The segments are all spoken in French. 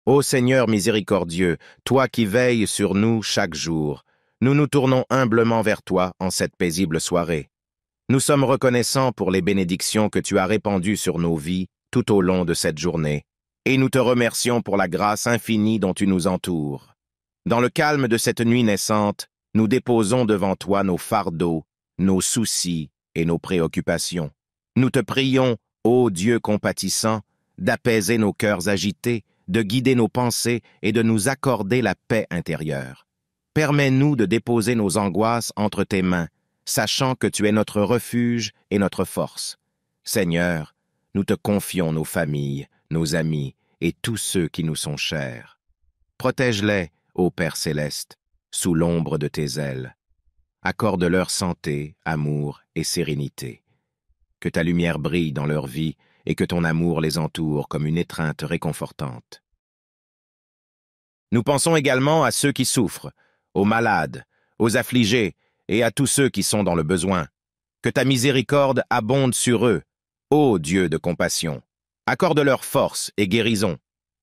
Ô Seigneur miséricordieux, toi qui veilles sur nous chaque jour, nous nous tournons humblement vers toi en cette paisible soirée. Nous sommes reconnaissants pour les bénédictions que tu as répandues sur nos vies tout au long de cette journée, et nous te remercions pour la grâce infinie dont tu nous entoures. Dans le calme de cette nuit naissante, nous déposons devant toi nos fardeaux, nos soucis et nos préoccupations. Nous te prions, ô Dieu compatissant, d'apaiser nos cœurs agités, de guider nos pensées et de nous accorder la paix intérieure. Permets-nous de déposer nos angoisses entre tes mains, sachant que tu es notre refuge et notre force. Seigneur, nous te confions nos familles, nos amis et tous ceux qui nous sont chers. Protège-les, ô Père céleste, sous l'ombre de tes ailes. Accorde-leur santé, amour et sérénité. Que ta lumière brille dans leur vie et que ton amour les entoure comme une étreinte réconfortante. Nous pensons également à ceux qui souffrent, aux malades, aux affligés et à tous ceux qui sont dans le besoin. Que ta miséricorde abonde sur eux, ô Dieu de compassion. Accorde-leur force et guérison,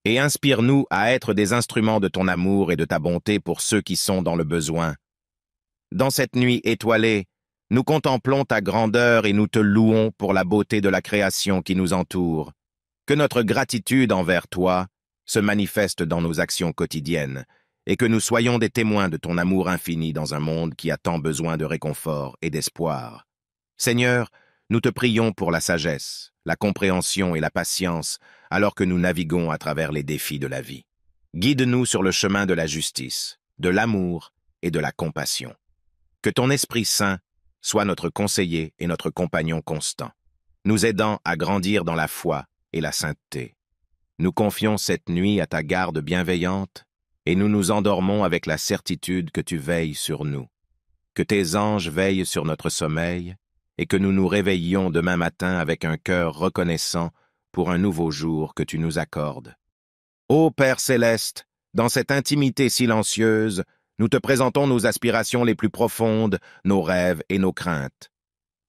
et inspire-nous à être des instruments de ton amour et de ta bonté pour ceux qui sont dans le besoin. Dans cette nuit étoilée, nous contemplons ta grandeur et nous te louons pour la beauté de la création qui nous entoure. Que notre gratitude envers toi se manifeste dans nos actions quotidiennes et que nous soyons des témoins de ton amour infini dans un monde qui a tant besoin de réconfort et d'espoir. Seigneur, nous te prions pour la sagesse, la compréhension et la patience alors que nous naviguons à travers les défis de la vie. Guide-nous sur le chemin de la justice, de l'amour et de la compassion. Que ton Esprit Saint soit notre conseiller et notre compagnon constant, nous aidant à grandir dans la foi et la sainteté. Nous confions cette nuit à ta garde bienveillante et nous nous endormons avec la certitude que tu veilles sur nous. Que tes anges veillent sur notre sommeil et que nous nous réveillions demain matin avec un cœur reconnaissant pour un nouveau jour que tu nous accordes. Ô Père céleste, dans cette intimité silencieuse, nous te présentons nos aspirations les plus profondes, nos rêves et nos craintes.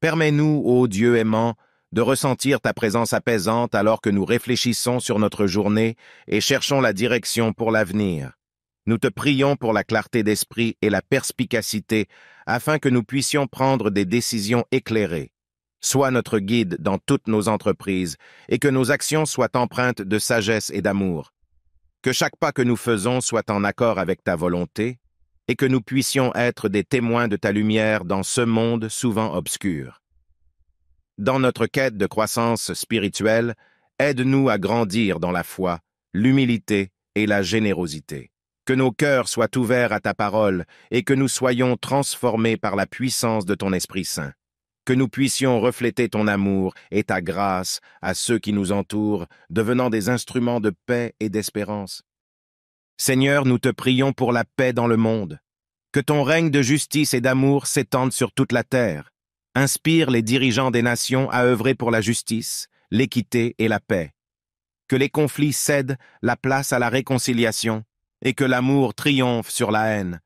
Permets-nous, ô Dieu aimant, de ressentir ta présence apaisante alors que nous réfléchissons sur notre journée et cherchons la direction pour l'avenir. Nous te prions pour la clarté d'esprit et la perspicacité afin que nous puissions prendre des décisions éclairées. Sois notre guide dans toutes nos entreprises et que nos actions soient empreintes de sagesse et d'amour. Que chaque pas que nous faisons soit en accord avec ta volonté et que nous puissions être des témoins de ta lumière dans ce monde souvent obscur. Dans notre quête de croissance spirituelle, aide-nous à grandir dans la foi, l'humilité et la générosité. Que nos cœurs soient ouverts à ta parole et que nous soyons transformés par la puissance de ton Esprit Saint. Que nous puissions refléter ton amour et ta grâce à ceux qui nous entourent, devenant des instruments de paix et d'espérance. Seigneur, nous te prions pour la paix dans le monde. Que ton règne de justice et d'amour s'étende sur toute la terre. Inspire les dirigeants des nations à œuvrer pour la justice, l'équité et la paix. Que les conflits cèdent la place à la réconciliation et que l'amour triomphe sur la haine.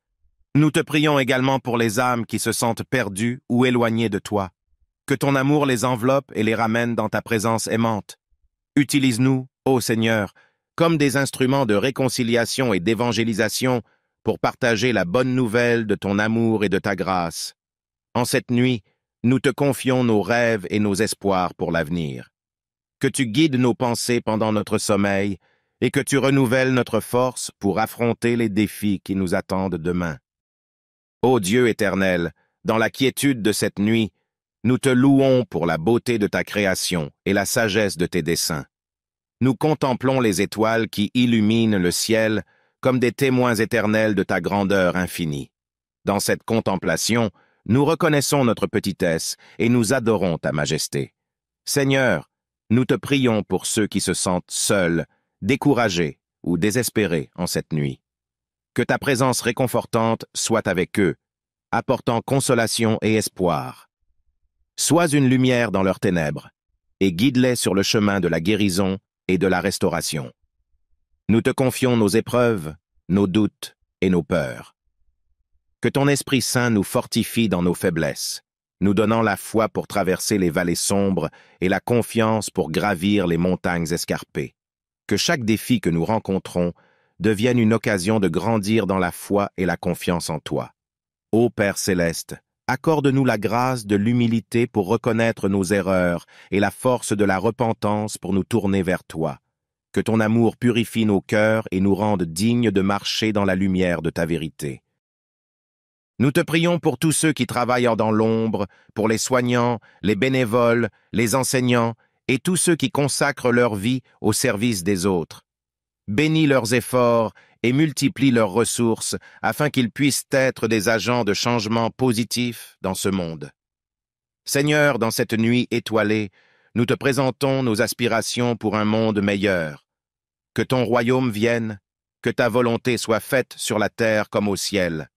Nous te prions également pour les âmes qui se sentent perdues ou éloignées de toi. Que ton amour les enveloppe et les ramène dans ta présence aimante. Utilise-nous, ô Seigneur, comme des instruments de réconciliation et d'évangélisation pour partager la bonne nouvelle de ton amour et de ta grâce. En cette nuit, nous te confions nos rêves et nos espoirs pour l'avenir. Que tu guides nos pensées pendant notre sommeil et que tu renouvelles notre force pour affronter les défis qui nous attendent demain. Ô Dieu éternel, dans la quiétude de cette nuit, nous te louons pour la beauté de ta création et la sagesse de tes desseins. Nous contemplons les étoiles qui illuminent le ciel comme des témoins éternels de ta grandeur infinie. Dans cette contemplation, nous reconnaissons notre petitesse et nous adorons ta majesté. Seigneur, nous te prions pour ceux qui se sentent seuls, découragés ou désespérés en cette nuit. Que ta présence réconfortante soit avec eux, apportant consolation et espoir. Sois une lumière dans leurs ténèbres et guide-les sur le chemin de la guérison et de la restauration. Nous te confions nos épreuves, nos doutes et nos peurs. Que ton Esprit Saint nous fortifie dans nos faiblesses, nous donnant la foi pour traverser les vallées sombres et la confiance pour gravir les montagnes escarpées. Que chaque défi que nous rencontrons devienne une occasion de grandir dans la foi et la confiance en toi. Ô Père céleste, accorde-nous la grâce de l'humilité pour reconnaître nos erreurs et la force de la repentance pour nous tourner vers toi. Que ton amour purifie nos cœurs et nous rende dignes de marcher dans la lumière de ta vérité. Nous te prions pour tous ceux qui travaillent dans l'ombre, pour les soignants, les bénévoles, les enseignants et tous ceux qui consacrent leur vie au service des autres. Bénis leurs efforts et multiplie leurs ressources afin qu'ils puissent être des agents de changement positif dans ce monde. Seigneur, dans cette nuit étoilée, nous te présentons nos aspirations pour un monde meilleur. Que ton royaume vienne, que ta volonté soit faite sur la terre comme au ciel.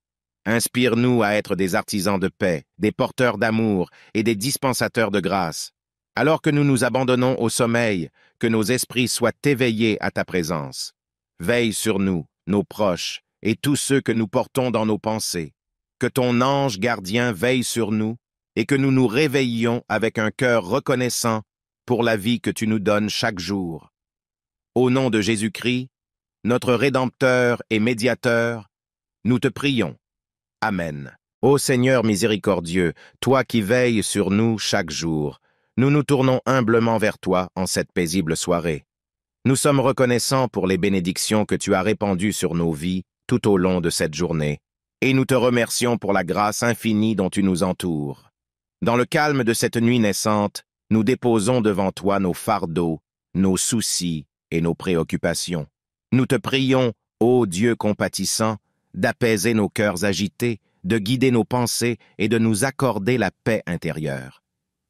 Inspire-nous à être des artisans de paix, des porteurs d'amour et des dispensateurs de grâce. Alors que nous nous abandonnons au sommeil, que nos esprits soient éveillés à ta présence. Veille sur nous, nos proches et tous ceux que nous portons dans nos pensées. Que ton ange gardien veille sur nous et que nous nous réveillions avec un cœur reconnaissant pour la vie que tu nous donnes chaque jour. Au nom de Jésus-Christ, notre Rédempteur et Médiateur, nous te prions. Amen. Ô Seigneur miséricordieux, toi qui veilles sur nous chaque jour, nous nous tournons humblement vers toi en cette paisible soirée. Nous sommes reconnaissants pour les bénédictions que tu as répandues sur nos vies tout au long de cette journée, et nous te remercions pour la grâce infinie dont tu nous entoures. Dans le calme de cette nuit naissante, nous déposons devant toi nos fardeaux, nos soucis et nos préoccupations. Nous te prions, ô Dieu compatissant, d'apaiser nos cœurs agités, de guider nos pensées et de nous accorder la paix intérieure.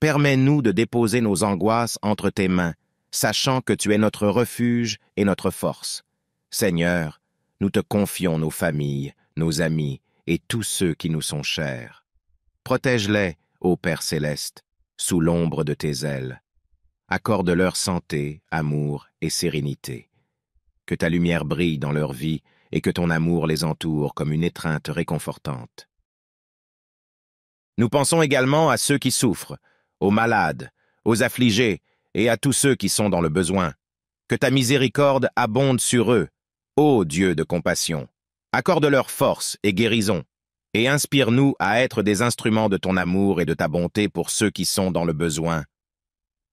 Permets-nous de déposer nos angoisses entre tes mains, sachant que tu es notre refuge et notre force. Seigneur, nous te confions nos familles, nos amis et tous ceux qui nous sont chers. Protège-les, ô Père céleste, sous l'ombre de tes ailes. Accorde-leur santé, amour et sérénité. Que ta lumière brille dans leur vie et que ton amour les entoure comme une étreinte réconfortante. Nous pensons également à ceux qui souffrent, aux malades, aux affligés et à tous ceux qui sont dans le besoin. Que ta miséricorde abonde sur eux, ô Dieu de compassion. Accorde-leur force et guérison, et inspire-nous à être des instruments de ton amour et de ta bonté pour ceux qui sont dans le besoin.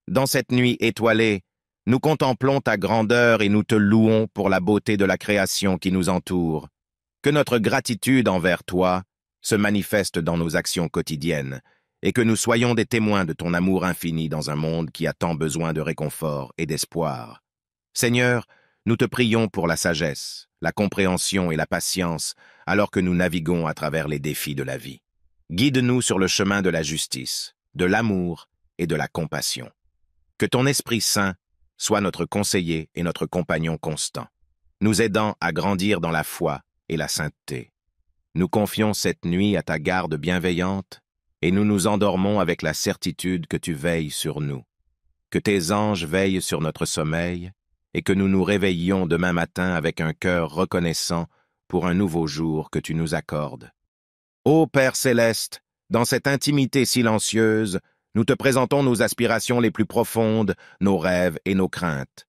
Dans cette nuit étoilée, nous contemplons ta grandeur et nous te louons pour la beauté de la création qui nous entoure. Que notre gratitude envers toi se manifeste dans nos actions quotidiennes et que nous soyons des témoins de ton amour infini dans un monde qui a tant besoin de réconfort et d'espoir. Seigneur, nous te prions pour la sagesse, la compréhension et la patience alors que nous naviguons à travers les défis de la vie. Guide-nous sur le chemin de la justice, de l'amour et de la compassion. Que ton Esprit Saint soit notre conseiller et notre compagnon constant, nous aidant à grandir dans la foi et la sainteté. Nous confions cette nuit à ta garde bienveillante et nous nous endormons avec la certitude que tu veilles sur nous. Que tes anges veillent sur notre sommeil et que nous nous réveillions demain matin avec un cœur reconnaissant pour un nouveau jour que tu nous accordes. Ô Père céleste, dans cette intimité silencieuse, nous te présentons nos aspirations les plus profondes, nos rêves et nos craintes.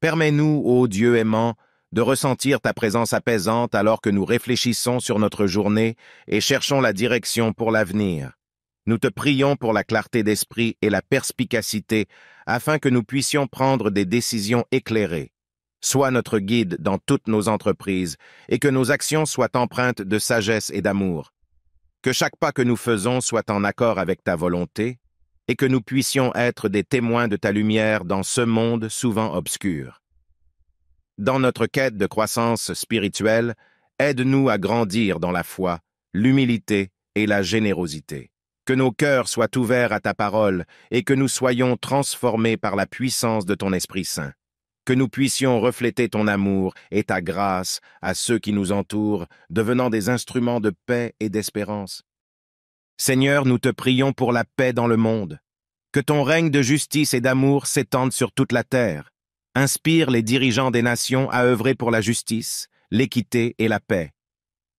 Permets-nous, ô Dieu aimant, de ressentir ta présence apaisante alors que nous réfléchissons sur notre journée et cherchons la direction pour l'avenir. Nous te prions pour la clarté d'esprit et la perspicacité afin que nous puissions prendre des décisions éclairées. Sois notre guide dans toutes nos entreprises et que nos actions soient empreintes de sagesse et d'amour. Que chaque pas que nous faisons soit en accord avec ta volonté et que nous puissions être des témoins de ta lumière dans ce monde souvent obscur. Dans notre quête de croissance spirituelle, aide-nous à grandir dans la foi, l'humilité et la générosité. Que nos cœurs soient ouverts à ta parole et que nous soyons transformés par la puissance de ton Esprit Saint. Que nous puissions refléter ton amour et ta grâce à ceux qui nous entourent, devenant des instruments de paix et d'espérance. Seigneur, nous te prions pour la paix dans le monde. Que ton règne de justice et d'amour s'étende sur toute la terre. Inspire les dirigeants des nations à œuvrer pour la justice, l'équité et la paix.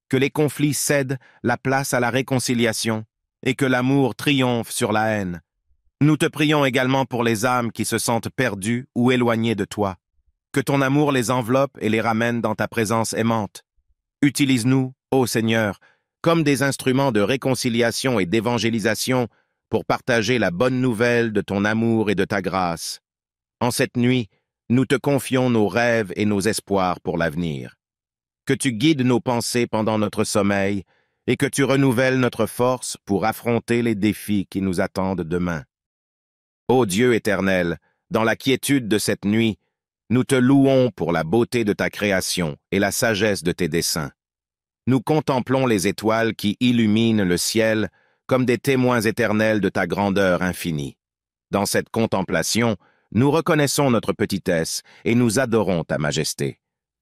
Que les conflits cèdent la place à la réconciliation et que l'amour triomphe sur la haine. Nous te prions également pour les âmes qui se sentent perdues ou éloignées de toi. Que ton amour les enveloppe et les ramène dans ta présence aimante. Utilise-nous, ô Seigneur, comme des instruments de réconciliation et d'évangélisation pour partager la bonne nouvelle de ton amour et de ta grâce. En cette nuit, nous te confions nos rêves et nos espoirs pour l'avenir. Que tu guides nos pensées pendant notre sommeil et que tu renouvelles notre force pour affronter les défis qui nous attendent demain. Ô Dieu éternel, dans la quiétude de cette nuit, nous te louons pour la beauté de ta création et la sagesse de tes desseins. Nous contemplons les étoiles qui illuminent le ciel comme des témoins éternels de ta grandeur infinie. Dans cette contemplation, nous reconnaissons notre petitesse et nous adorons ta majesté.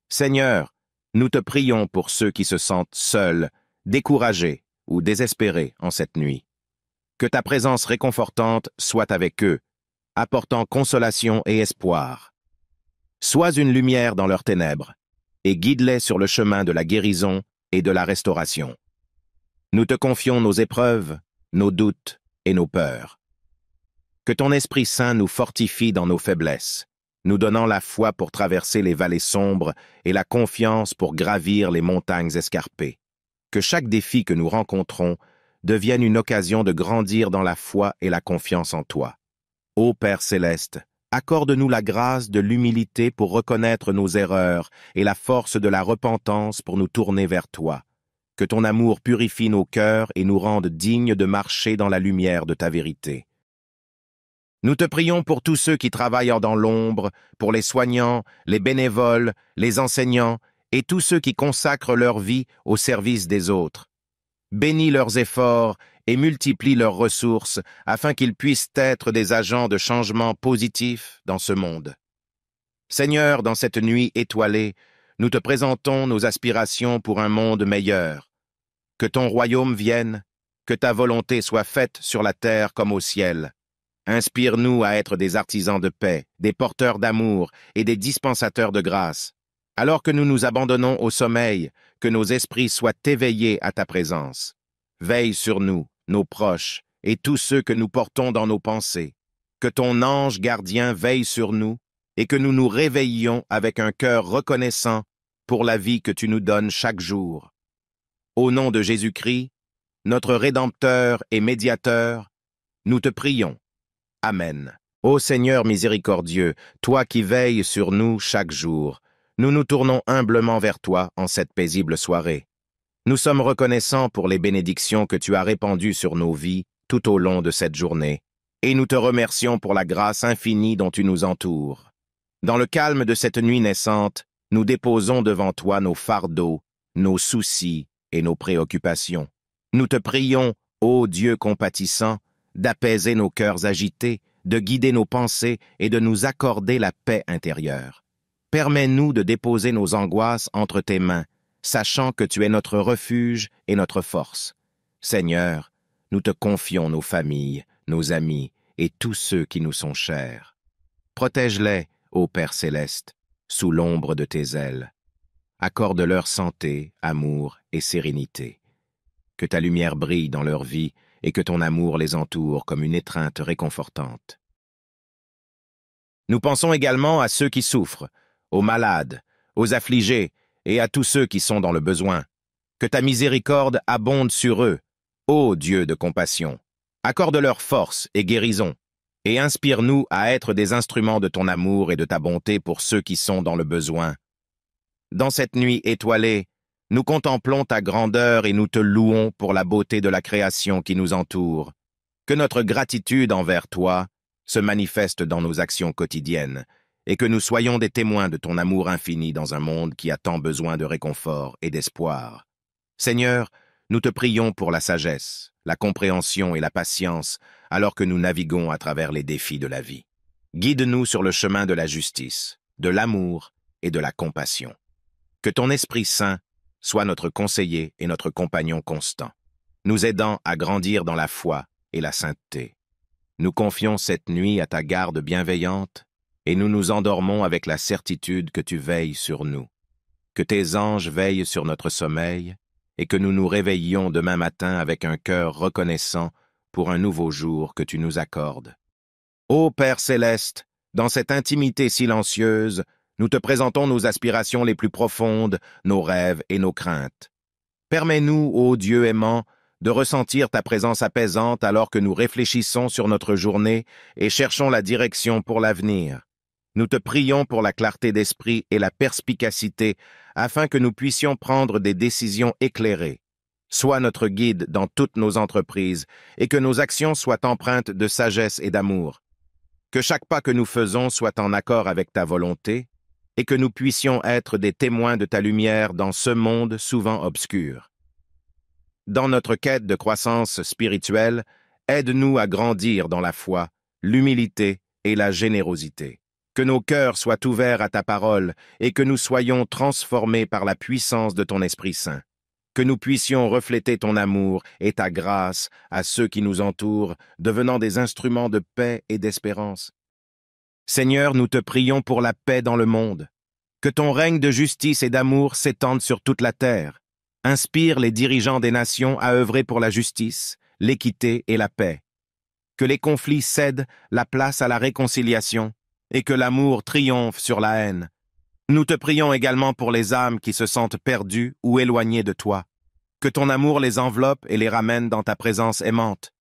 Seigneur, nous te prions pour ceux qui se sentent seuls, découragés ou désespérés en cette nuit. Que ta présence réconfortante soit avec eux, apportant consolation et espoir. Sois une lumière dans leurs ténèbres et guide-les sur le chemin de la guérison et de la restauration. Nous te confions nos épreuves, nos doutes et nos peurs. Que ton Esprit Saint nous fortifie dans nos faiblesses, nous donnant la foi pour traverser les vallées sombres et la confiance pour gravir les montagnes escarpées. Que chaque défi que nous rencontrons devienne une occasion de grandir dans la foi et la confiance en toi. Ô Père céleste, accorde-nous la grâce de l'humilité pour reconnaître nos erreurs et la force de la repentance pour nous tourner vers toi. Que ton amour purifie nos cœurs et nous rende dignes de marcher dans la lumière de ta vérité. Nous te prions pour tous ceux qui travaillent dans l'ombre, pour les soignants, les bénévoles, les enseignants et tous ceux qui consacrent leur vie au service des autres. Bénis leurs efforts et multiplie leurs ressources afin qu'ils puissent être des agents de changement positif dans ce monde. Seigneur, dans cette nuit étoilée, nous te présentons nos aspirations pour un monde meilleur. Que ton royaume vienne, que ta volonté soit faite sur la terre comme au ciel. Inspire-nous à être des artisans de paix, des porteurs d'amour et des dispensateurs de grâce. Alors que nous nous abandonnons au sommeil, que nos esprits soient éveillés à ta présence. Veille sur nous, nos proches, et tous ceux que nous portons dans nos pensées. Que ton ange gardien veille sur nous, et que nous nous réveillions avec un cœur reconnaissant pour la vie que tu nous donnes chaque jour. Au nom de Jésus-Christ, notre Rédempteur et Médiateur, nous te prions. Amen. Ô Seigneur miséricordieux, toi qui veilles sur nous chaque jour, nous nous tournons humblement vers toi en cette paisible soirée. Nous sommes reconnaissants pour les bénédictions que tu as répandues sur nos vies tout au long de cette journée, et nous te remercions pour la grâce infinie dont tu nous entoures. Dans le calme de cette nuit naissante, nous déposons devant toi nos fardeaux, nos soucis et nos préoccupations. Nous te prions, ô Dieu compatissant, d'apaiser nos cœurs agités, de guider nos pensées et de nous accorder la paix intérieure. Permets-nous de déposer nos angoisses entre tes mains, sachant que tu es notre refuge et notre force. Seigneur, nous te confions nos familles, nos amis et tous ceux qui nous sont chers. Protège-les, ô Père céleste, sous l'ombre de tes ailes. Accorde-leur santé, amour et sérénité. Que ta lumière brille dans leur vie et que ton amour les entoure comme une étreinte réconfortante. Nous pensons également à ceux qui souffrent, aux malades, aux affligés et à tous ceux qui sont dans le besoin. Que ta miséricorde abonde sur eux, ô Dieu de compassion. Accorde-leur force et guérison, et inspire-nous à être des instruments de ton amour et de ta bonté pour ceux qui sont dans le besoin. Dans cette nuit étoilée, nous contemplons ta grandeur et nous te louons pour la beauté de la création qui nous entoure. Que notre gratitude envers toi se manifeste dans nos actions quotidiennes et que nous soyons des témoins de ton amour infini dans un monde qui a tant besoin de réconfort et d'espoir. Seigneur, nous te prions pour la sagesse, la compréhension et la patience alors que nous naviguons à travers les défis de la vie. Guide-nous sur le chemin de la justice, de l'amour et de la compassion. Que ton Esprit Saint soit notre conseiller et notre compagnon constant, nous aidant à grandir dans la foi et la sainteté. Nous confions cette nuit à ta garde bienveillante et nous nous endormons avec la certitude que tu veilles sur nous. Que tes anges veillent sur notre sommeil et que nous nous réveillions demain matin avec un cœur reconnaissant pour un nouveau jour que tu nous accordes. Ô Père céleste, dans cette intimité silencieuse, Nous te présentons nos aspirations les plus profondes, nos rêves et nos craintes. Permets-nous, ô Dieu aimant, de ressentir ta présence apaisante alors que nous réfléchissons sur notre journée et cherchons la direction pour l'avenir. Nous te prions pour la clarté d'esprit et la perspicacité afin que nous puissions prendre des décisions éclairées. Sois notre guide dans toutes nos entreprises et que nos actions soient empreintes de sagesse et d'amour. Que chaque pas que nous faisons soit en accord avec ta volonté et que nous puissions être des témoins de ta lumière dans ce monde souvent obscur. Dans notre quête de croissance spirituelle, aide-nous à grandir dans la foi, l'humilité et la générosité. Que nos cœurs soient ouverts à ta parole et que nous soyons transformés par la puissance de ton Esprit Saint. Que nous puissions refléter ton amour et ta grâce à ceux qui nous entourent, devenant des instruments de paix et d'espérance. Seigneur, nous te prions pour la paix dans le monde. Que ton règne de justice et d'amour s'étende sur toute la terre. Inspire les dirigeants des nations à œuvrer pour la justice, l'équité et la paix. Que les conflits cèdent la place à la réconciliation et que l'amour triomphe sur la haine. Nous te prions également pour les âmes qui se sentent perdues ou éloignées de toi. Que ton amour les enveloppe et les ramène dans ta présence aimante.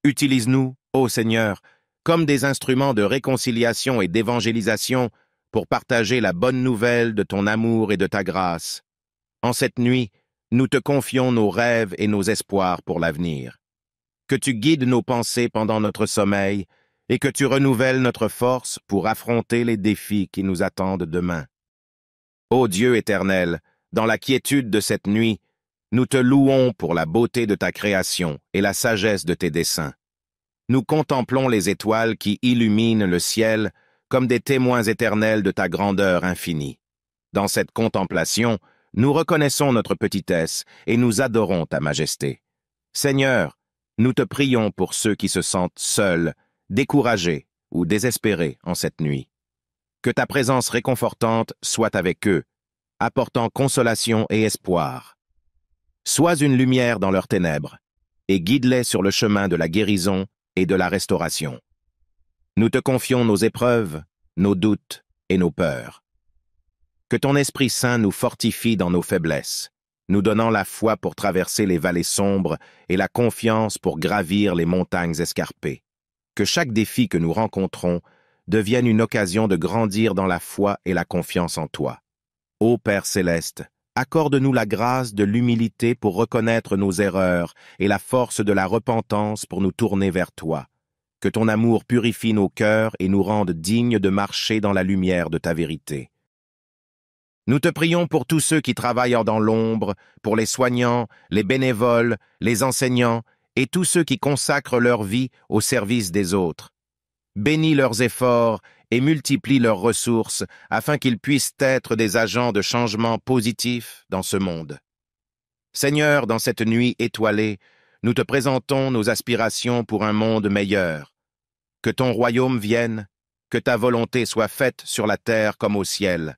Utilise-nous, ô Seigneur, comme des instruments de réconciliation et d'évangélisation pour partager la bonne nouvelle de ton amour et de ta grâce. En cette nuit, nous te confions nos rêves et nos espoirs pour l'avenir. Que tu guides nos pensées pendant notre sommeil et que tu renouvelles notre force pour affronter les défis qui nous attendent demain. Ô Dieu éternel, dans la quiétude de cette nuit, nous te louons pour la beauté de ta création et la sagesse de tes desseins. Nous contemplons les étoiles qui illuminent le ciel comme des témoins éternels de ta grandeur infinie. Dans cette contemplation, nous reconnaissons notre petitesse et nous adorons ta majesté. Seigneur, nous te prions pour ceux qui se sentent seuls, découragés ou désespérés en cette nuit. Que ta présence réconfortante soit avec eux, apportant consolation et espoir. Sois une lumière dans leurs ténèbres et guide-les sur le chemin de la guérison et de la restauration. Nous te confions nos épreuves, nos doutes et nos peurs. Que ton Esprit Saint nous fortifie dans nos faiblesses, nous donnant la foi pour traverser les vallées sombres et la confiance pour gravir les montagnes escarpées. Que chaque défi que nous rencontrons devienne une occasion de grandir dans la foi et la confiance en toi. Ô Père céleste, accorde-nous la grâce de l'humilité pour reconnaître nos erreurs et la force de la repentance pour nous tourner vers toi. Que ton amour purifie nos cœurs et nous rende dignes de marcher dans la lumière de ta vérité. Nous te prions pour tous ceux qui travaillent dans l'ombre, pour les soignants, les bénévoles, les enseignants et tous ceux qui consacrent leur vie au service des autres. Bénis leurs efforts et multiplie leurs ressources afin qu'ils puissent être des agents de changement positif dans ce monde. Seigneur, dans cette nuit étoilée, nous te présentons nos aspirations pour un monde meilleur. Que ton royaume vienne, que ta volonté soit faite sur la terre comme au ciel.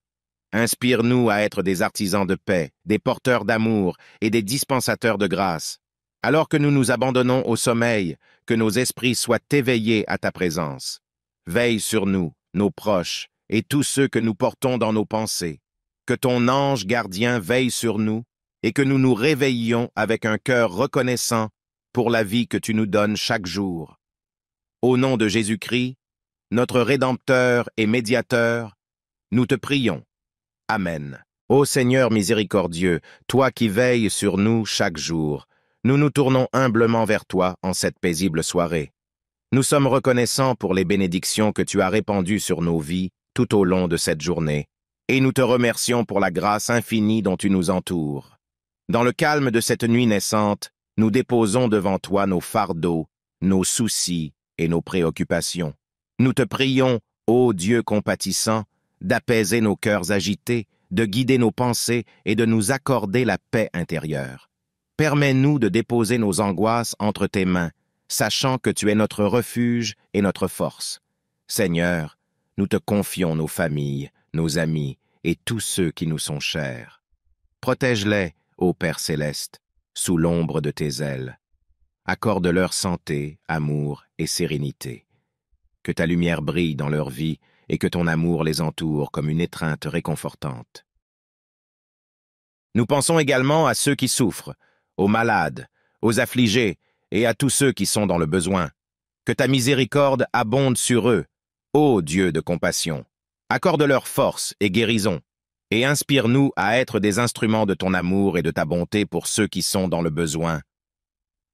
Inspire-nous à être des artisans de paix, des porteurs d'amour et des dispensateurs de grâce. Alors que nous nous abandonnons au sommeil, que nos esprits soient éveillés à ta présence. Veille sur nous, nos proches, et tous ceux que nous portons dans nos pensées. Que ton ange gardien veille sur nous, et que nous nous réveillions avec un cœur reconnaissant pour la vie que tu nous donnes chaque jour. Au nom de Jésus-Christ, notre Rédempteur et Médiateur, nous te prions. Amen. Ô Seigneur miséricordieux, toi qui veilles sur nous chaque jour, nous nous tournons humblement vers toi en cette paisible soirée. Nous sommes reconnaissants pour les bénédictions que tu as répandues sur nos vies tout au long de cette journée, et nous te remercions pour la grâce infinie dont tu nous entoures. Dans le calme de cette nuit naissante, nous déposons devant toi nos fardeaux, nos soucis et nos préoccupations. Nous te prions, ô Dieu compatissant, d'apaiser nos cœurs agités, de guider nos pensées et de nous accorder la paix intérieure. Permets-nous de déposer nos angoisses entre tes mains, sachant que tu es notre refuge et notre force. Seigneur, nous te confions nos familles, nos amis et tous ceux qui nous sont chers. Protège-les, ô Père céleste, sous l'ombre de tes ailes. Accorde-leur santé, amour et sérénité. Que ta lumière brille dans leur vie et que ton amour les entoure comme une étreinte réconfortante. Nous pensons également à ceux qui souffrent, aux malades, aux affligés et à tous ceux qui sont dans le besoin. Que ta miséricorde abonde sur eux, ô Dieu de compassion. Accorde-leur force et guérison, et inspire-nous à être des instruments de ton amour et de ta bonté pour ceux qui sont dans le besoin.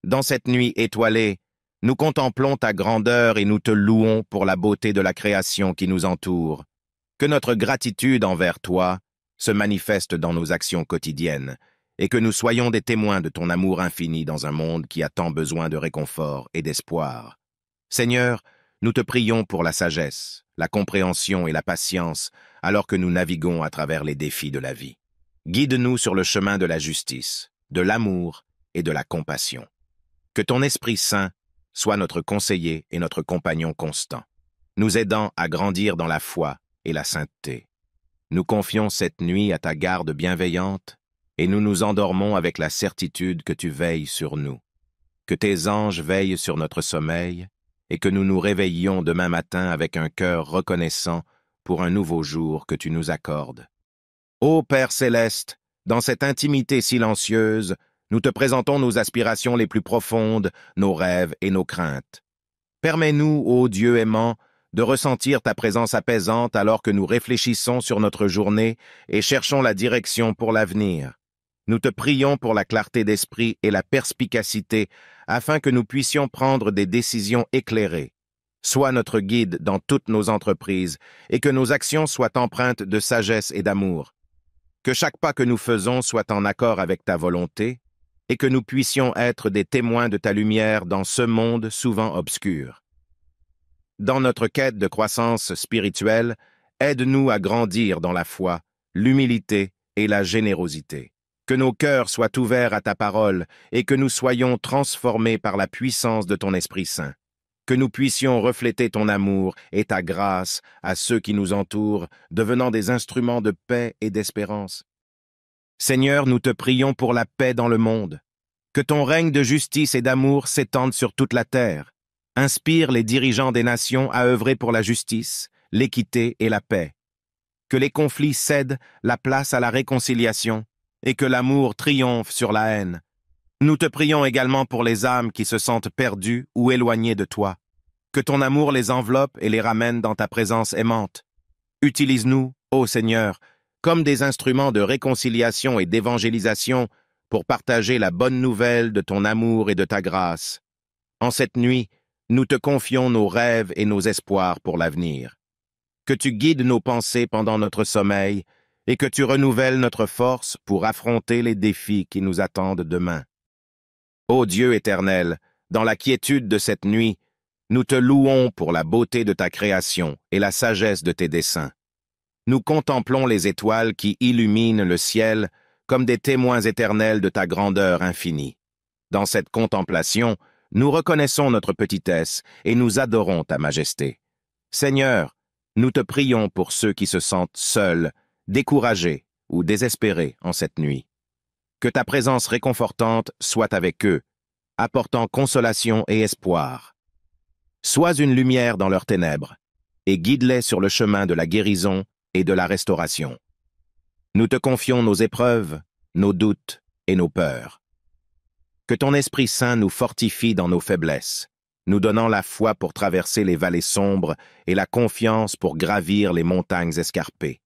Dans cette nuit étoilée, nous contemplons ta grandeur et nous te louons pour la beauté de la création qui nous entoure. Que notre gratitude envers toi se manifeste dans nos actions quotidiennes, et que nous soyons des témoins de ton amour infini dans un monde qui a tant besoin de réconfort et d'espoir. Seigneur, nous te prions pour la sagesse, la compréhension et la patience, alors que nous naviguons à travers les défis de la vie. Guide-nous sur le chemin de la justice, de l'amour et de la compassion. Que ton Esprit Saint soit notre conseiller et notre compagnon constant, nous aidant à grandir dans la foi et la sainteté. Nous confions cette nuit à ta garde bienveillante et nous nous endormons avec la certitude que tu veilles sur nous. Que tes anges veillent sur notre sommeil et que nous nous réveillions demain matin avec un cœur reconnaissant pour un nouveau jour que tu nous accordes. Ô Père céleste, dans cette intimité silencieuse, nous te présentons nos aspirations les plus profondes, nos rêves et nos craintes. Permets-nous, ô Dieu aimant, de ressentir ta présence apaisante alors que nous réfléchissons sur notre journée et cherchons la direction pour l'avenir. Nous te prions pour la clarté d'esprit et la perspicacité afin que nous puissions prendre des décisions éclairées. Sois notre guide dans toutes nos entreprises et que nos actions soient empreintes de sagesse et d'amour. Que chaque pas que nous faisons soit en accord avec ta volonté et que nous puissions être des témoins de ta lumière dans ce monde souvent obscur. Dans notre quête de croissance spirituelle, aide-nous à grandir dans la foi, l'humilité et la générosité. Que nos cœurs soient ouverts à ta parole et que nous soyons transformés par la puissance de ton Esprit Saint. Que nous puissions refléter ton amour et ta grâce à ceux qui nous entourent, devenant des instruments de paix et d'espérance. Seigneur, nous te prions pour la paix dans le monde. Que ton règne de justice et d'amour s'étende sur toute la terre. Inspire les dirigeants des nations à œuvrer pour la justice, l'équité et la paix. Que les conflits cèdent la place à la réconciliation et que l'amour triomphe sur la haine. Nous te prions également pour les âmes qui se sentent perdues ou éloignées de toi. Que ton amour les enveloppe et les ramène dans ta présence aimante. Utilise-nous, ô Seigneur, comme des instruments de réconciliation et d'évangélisation pour partager la bonne nouvelle de ton amour et de ta grâce. En cette nuit, nous te confions nos rêves et nos espoirs pour l'avenir. Que tu guides nos pensées pendant notre sommeil et que tu renouvelles notre force pour affronter les défis qui nous attendent demain. Ô Dieu éternel, dans la quiétude de cette nuit, nous te louons pour la beauté de ta création et la sagesse de tes desseins. Nous contemplons les étoiles qui illuminent le ciel comme des témoins éternels de ta grandeur infinie. Dans cette contemplation, nous reconnaissons notre petitesse et nous adorons ta majesté. Seigneur, nous te prions pour ceux qui se sentent seuls, découragés ou désespérés en cette nuit. Que ta présence réconfortante soit avec eux, apportant consolation et espoir. Sois une lumière dans leurs ténèbres et guide-les sur le chemin de la guérison et de la restauration. Nous te confions nos épreuves, nos doutes et nos peurs. Que ton Esprit Saint nous fortifie dans nos faiblesses, nous donnant la foi pour traverser les vallées sombres et la confiance pour gravir les montagnes escarpées.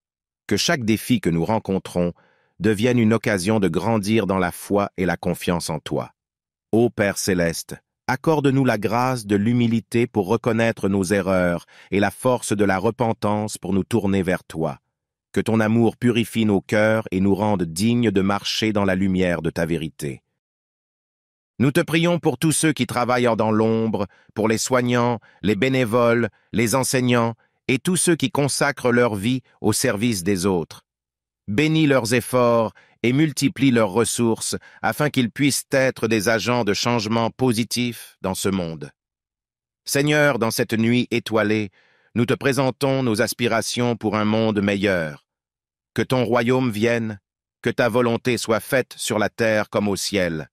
Que chaque défi que nous rencontrons devienne une occasion de grandir dans la foi et la confiance en toi. Ô Père céleste, accorde-nous la grâce de l'humilité pour reconnaître nos erreurs et la force de la repentance pour nous tourner vers toi. Que ton amour purifie nos cœurs et nous rende dignes de marcher dans la lumière de ta vérité. Nous te prions pour tous ceux qui travaillent dans l'ombre, pour les soignants, les bénévoles, les enseignants et tous ceux qui consacrent leur vie au service des autres. Bénis leurs efforts et multiplie leurs ressources afin qu'ils puissent être des agents de changement positif dans ce monde. Seigneur, dans cette nuit étoilée, nous te présentons nos aspirations pour un monde meilleur. Que ton royaume vienne, que ta volonté soit faite sur la terre comme au ciel.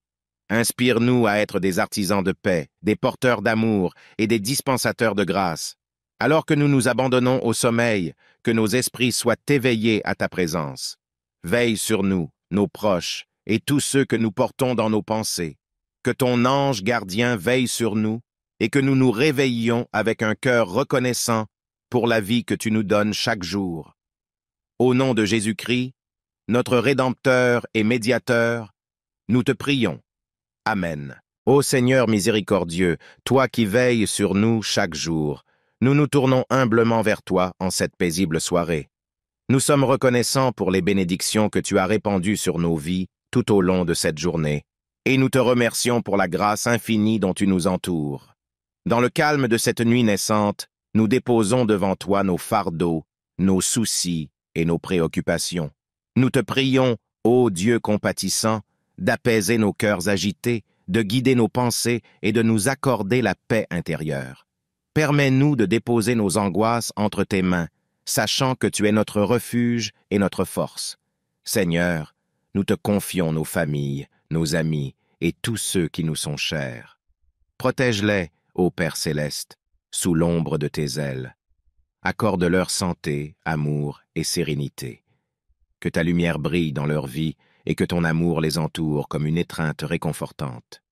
Inspire-nous à être des artisans de paix, des porteurs d'amour et des dispensateurs de grâce. Alors que nous nous abandonnons au sommeil, que nos esprits soient éveillés à ta présence. Veille sur nous, nos proches, et tous ceux que nous portons dans nos pensées. Que ton ange gardien veille sur nous, et que nous nous réveillions avec un cœur reconnaissant pour la vie que tu nous donnes chaque jour. Au nom de Jésus-Christ, notre Rédempteur et Médiateur, nous te prions. Amen. Ô Seigneur miséricordieux, toi qui veilles sur nous chaque jour, nous nous tournons humblement vers toi en cette paisible soirée. Nous sommes reconnaissants pour les bénédictions que tu as répandues sur nos vies tout au long de cette journée, et nous te remercions pour la grâce infinie dont tu nous entoures. Dans le calme de cette nuit naissante, nous déposons devant toi nos fardeaux, nos soucis et nos préoccupations. Nous te prions, ô Dieu compatissant, d'apaiser nos cœurs agités, de guider nos pensées et de nous accorder la paix intérieure. Permets-nous de déposer nos angoisses entre tes mains, sachant que tu es notre refuge et notre force. Seigneur, nous te confions nos familles, nos amis et tous ceux qui nous sont chers. Protège-les, ô Père céleste, sous l'ombre de tes ailes. Accorde-leur santé, amour et sérénité. Que ta lumière brille dans leur vie et que ton amour les entoure comme une étreinte réconfortante.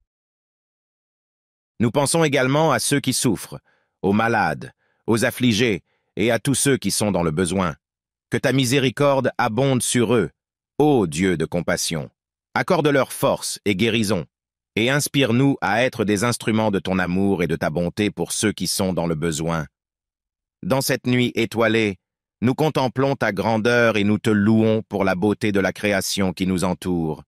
Nous pensons également à ceux qui souffrent, aux malades, aux affligés et à tous ceux qui sont dans le besoin. Que ta miséricorde abonde sur eux, ô Dieu de compassion. Accorde-leur force et guérison, et inspire-nous à être des instruments de ton amour et de ta bonté pour ceux qui sont dans le besoin. Dans cette nuit étoilée, nous contemplons ta grandeur et nous te louons pour la beauté de la création qui nous entoure.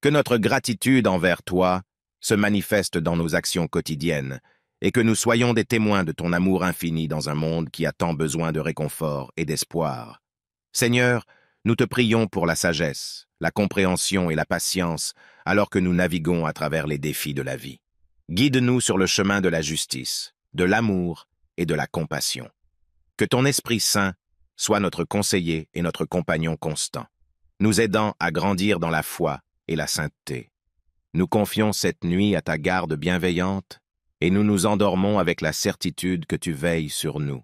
Que notre gratitude envers toi se manifeste dans nos actions quotidiennes et que nous soyons des témoins de ton amour infini dans un monde qui a tant besoin de réconfort et d'espoir. Seigneur, nous te prions pour la sagesse, la compréhension et la patience alors que nous naviguons à travers les défis de la vie. Guide-nous sur le chemin de la justice, de l'amour et de la compassion. Que ton Esprit Saint soit notre conseiller et notre compagnon constant, nous aidant à grandir dans la foi et la sainteté. Nous confions cette nuit à ta garde bienveillante et nous nous endormons avec la certitude que tu veilles sur nous.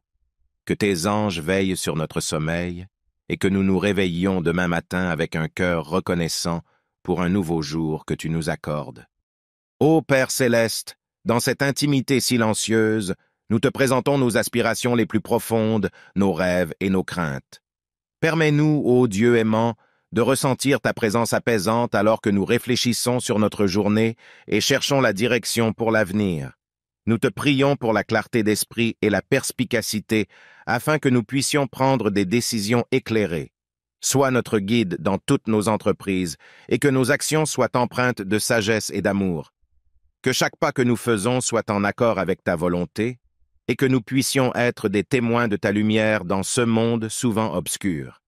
Que tes anges veillent sur notre sommeil et que nous nous réveillions demain matin avec un cœur reconnaissant pour un nouveau jour que tu nous accordes. Ô Père céleste, dans cette intimité silencieuse, nous te présentons nos aspirations les plus profondes, nos rêves et nos craintes. Permets-nous, ô Dieu aimant, de ressentir ta présence apaisante alors que nous réfléchissons sur notre journée et cherchons la direction pour l'avenir. Nous te prions pour la clarté d'esprit et la perspicacité afin que nous puissions prendre des décisions éclairées. Sois notre guide dans toutes nos entreprises et que nos actions soient empreintes de sagesse et d'amour. Que chaque pas que nous faisons soit en accord avec ta volonté et que nous puissions être des témoins de ta lumière dans ce monde souvent obscur.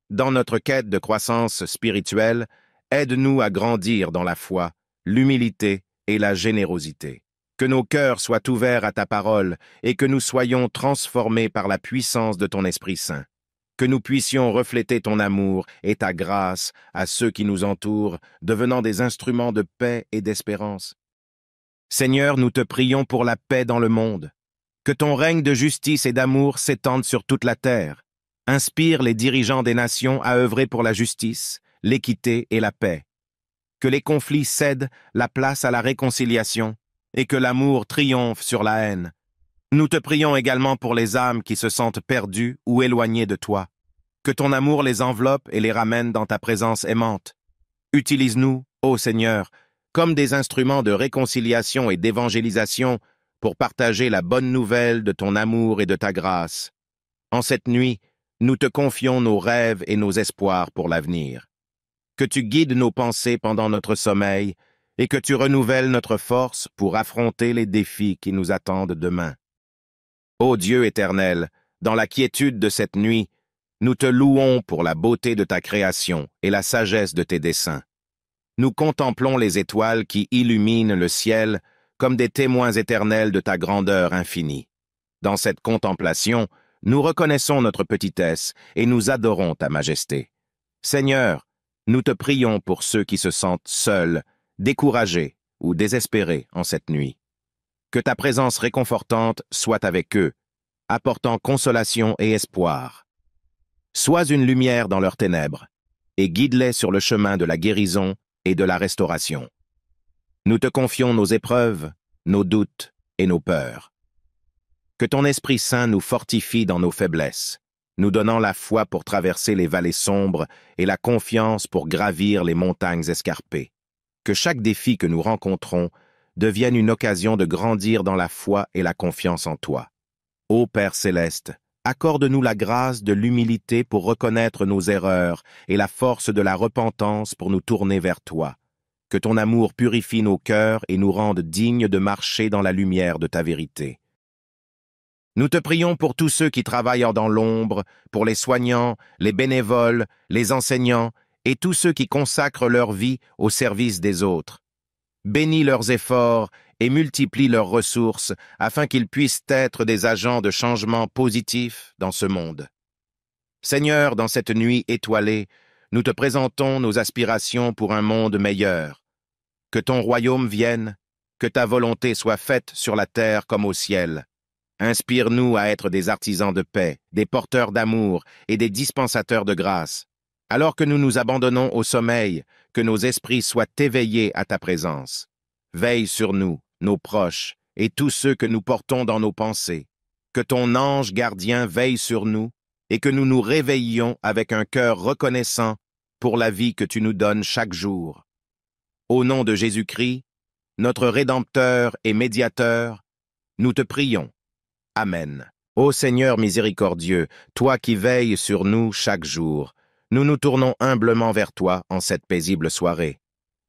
Dans notre quête de croissance spirituelle, aide-nous à grandir dans la foi, l'humilité et la générosité. Que nos cœurs soient ouverts à ta parole et que nous soyons transformés par la puissance de ton Esprit Saint. Que nous puissions refléter ton amour et ta grâce à ceux qui nous entourent, devenant des instruments de paix et d'espérance. Seigneur, nous te prions pour la paix dans le monde. Que ton règne de justice et d'amour s'étende sur toute la terre. Inspire les dirigeants des nations à œuvrer pour la justice, l'équité et la paix. Que les conflits cèdent la place à la réconciliation et que l'amour triomphe sur la haine. Nous te prions également pour les âmes qui se sentent perdues ou éloignées de toi. Que ton amour les enveloppe et les ramène dans ta présence aimante. Utilise-nous, ô Seigneur, comme des instruments de réconciliation et d'évangélisation pour partager la bonne nouvelle de ton amour et de ta grâce. En cette nuit, nous te confions nos rêves et nos espoirs pour l'avenir. Que tu guides nos pensées pendant notre sommeil et que tu renouvelles notre force pour affronter les défis qui nous attendent demain. Ô Dieu éternel, dans la quiétude de cette nuit, nous te louons pour la beauté de ta création et la sagesse de tes desseins. Nous contemplons les étoiles qui illuminent le ciel comme des témoins éternels de ta grandeur infinie. Dans cette contemplation, nous reconnaissons notre petitesse et nous adorons ta majesté. Seigneur, nous te prions pour ceux qui se sentent seuls, découragés ou désespérés en cette nuit. Que ta présence réconfortante soit avec eux apportant consolation et espoir. Sois une lumière dans leurs ténèbres, et guide-les sur le chemin de la guérison et de la restauration. Nous te confions nos épreuves, nos doutes et nos peurs. Que ton Esprit Saint nous fortifie dans nos faiblesses, nous donnant la foi pour traverser les vallées sombres et la confiance pour gravir les montagnes escarpées. Que chaque défi que nous rencontrons devienne une occasion de grandir dans la foi et la confiance en toi. Ô Père céleste, accorde-nous la grâce de l'humilité pour reconnaître nos erreurs et la force de la repentance pour nous tourner vers toi. Que ton amour purifie nos cœurs et nous rende dignes de marcher dans la lumière de ta vérité. Nous te prions pour tous ceux qui travaillent dans l'ombre, pour les soignants, les bénévoles, les enseignants et tous ceux qui consacrent leur vie au service des autres. Bénis leurs efforts et multiplie leurs ressources afin qu'ils puissent être des agents de changement positif dans ce monde. Seigneur, dans cette nuit étoilée, nous te présentons nos aspirations pour un monde meilleur. Que ton royaume vienne, que ta volonté soit faite sur la terre comme au ciel. Inspire-nous à être des artisans de paix, des porteurs d'amour et des dispensateurs de grâce. Alors que nous nous abandonnons au sommeil, que nos esprits soient éveillés à ta présence. Veille sur nous, nos proches, et tous ceux que nous portons dans nos pensées. Que ton ange gardien veille sur nous, et que nous nous réveillions avec un cœur reconnaissant pour la vie que tu nous donnes chaque jour. Au nom de Jésus-Christ, notre Rédempteur et Médiateur, nous te prions. Amen. Ô Seigneur miséricordieux, toi qui veilles sur nous chaque jour, nous nous tournons humblement vers toi en cette paisible soirée.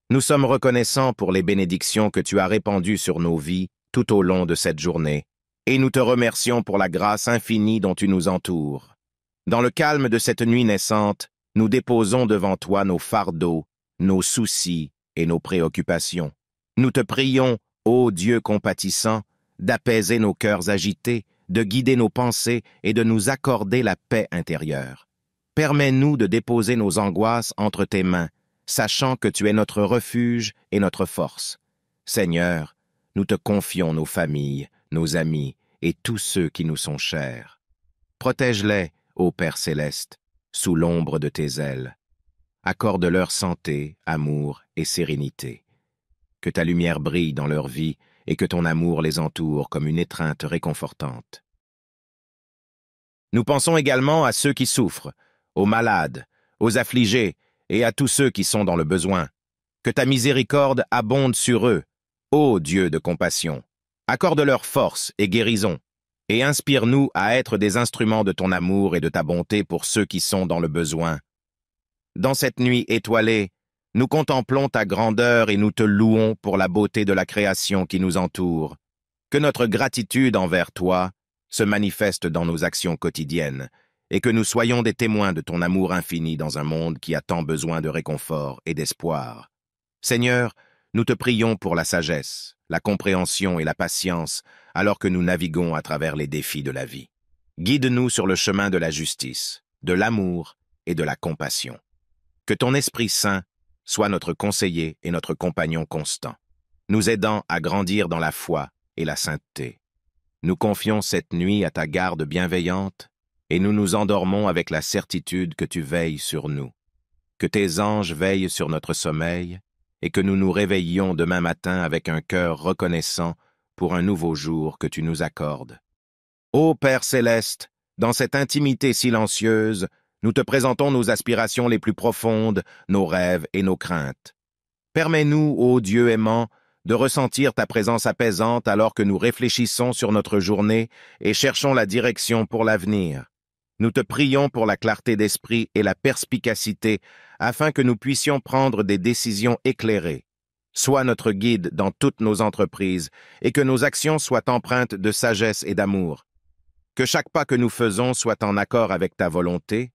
Nous sommes reconnaissants pour les bénédictions que tu as répandues sur nos vies tout au long de cette journée, et nous te remercions pour la grâce infinie dont tu nous entoures. Dans le calme de cette nuit naissante, nous déposons devant toi nos fardeaux, nos soucis et nos préoccupations. Nous te prions, ô Dieu compatissant, d'apaiser nos cœurs agités, de guider nos pensées et de nous accorder la paix intérieure. Permets-nous de déposer nos angoisses entre tes mains, sachant que tu es notre refuge et notre force. Seigneur, nous te confions nos familles, nos amis et tous ceux qui nous sont chers. Protège-les, ô Père céleste, sous l'ombre de tes ailes. Accorde-leur santé, amour et sérénité. Que ta lumière brille dans leur vie et que ton amour les entoure comme une étreinte réconfortante. Nous pensons également à ceux qui souffrent, aux malades, aux affligés et à tous ceux qui sont dans le besoin. Que ta miséricorde abonde sur eux, ô Dieu de compassion. Accorde-leur force et guérison, et inspire-nous à être des instruments de ton amour et de ta bonté pour ceux qui sont dans le besoin. Dans cette nuit étoilée, nous contemplons ta grandeur et nous te louons pour la beauté de la création qui nous entoure. Que notre gratitude envers toi se manifeste dans nos actions quotidiennes et que nous soyons des témoins de ton amour infini dans un monde qui a tant besoin de réconfort et d'espoir. Seigneur, nous te prions pour la sagesse, la compréhension et la patience alors que nous naviguons à travers les défis de la vie. Guide-nous sur le chemin de la justice, de l'amour et de la compassion. Que ton Esprit Saint soit notre conseiller et notre compagnon constant, nous aidant à grandir dans la foi et la sainteté. Nous confions cette nuit à ta garde bienveillante et nous nous endormons avec la certitude que tu veilles sur nous. Que tes anges veillent sur notre sommeil et que nous nous réveillions demain matin avec un cœur reconnaissant pour un nouveau jour que tu nous accordes. Ô Père céleste, dans cette intimité silencieuse, nous te présentons nos aspirations les plus profondes, nos rêves et nos craintes. Permets-nous, ô Dieu aimant, de ressentir ta présence apaisante alors que nous réfléchissons sur notre journée et cherchons la direction pour l'avenir. Nous te prions pour la clarté d'esprit et la perspicacité afin que nous puissions prendre des décisions éclairées. Sois notre guide dans toutes nos entreprises et que nos actions soient empreintes de sagesse et d'amour. Que chaque pas que nous faisons soit en accord avec ta volonté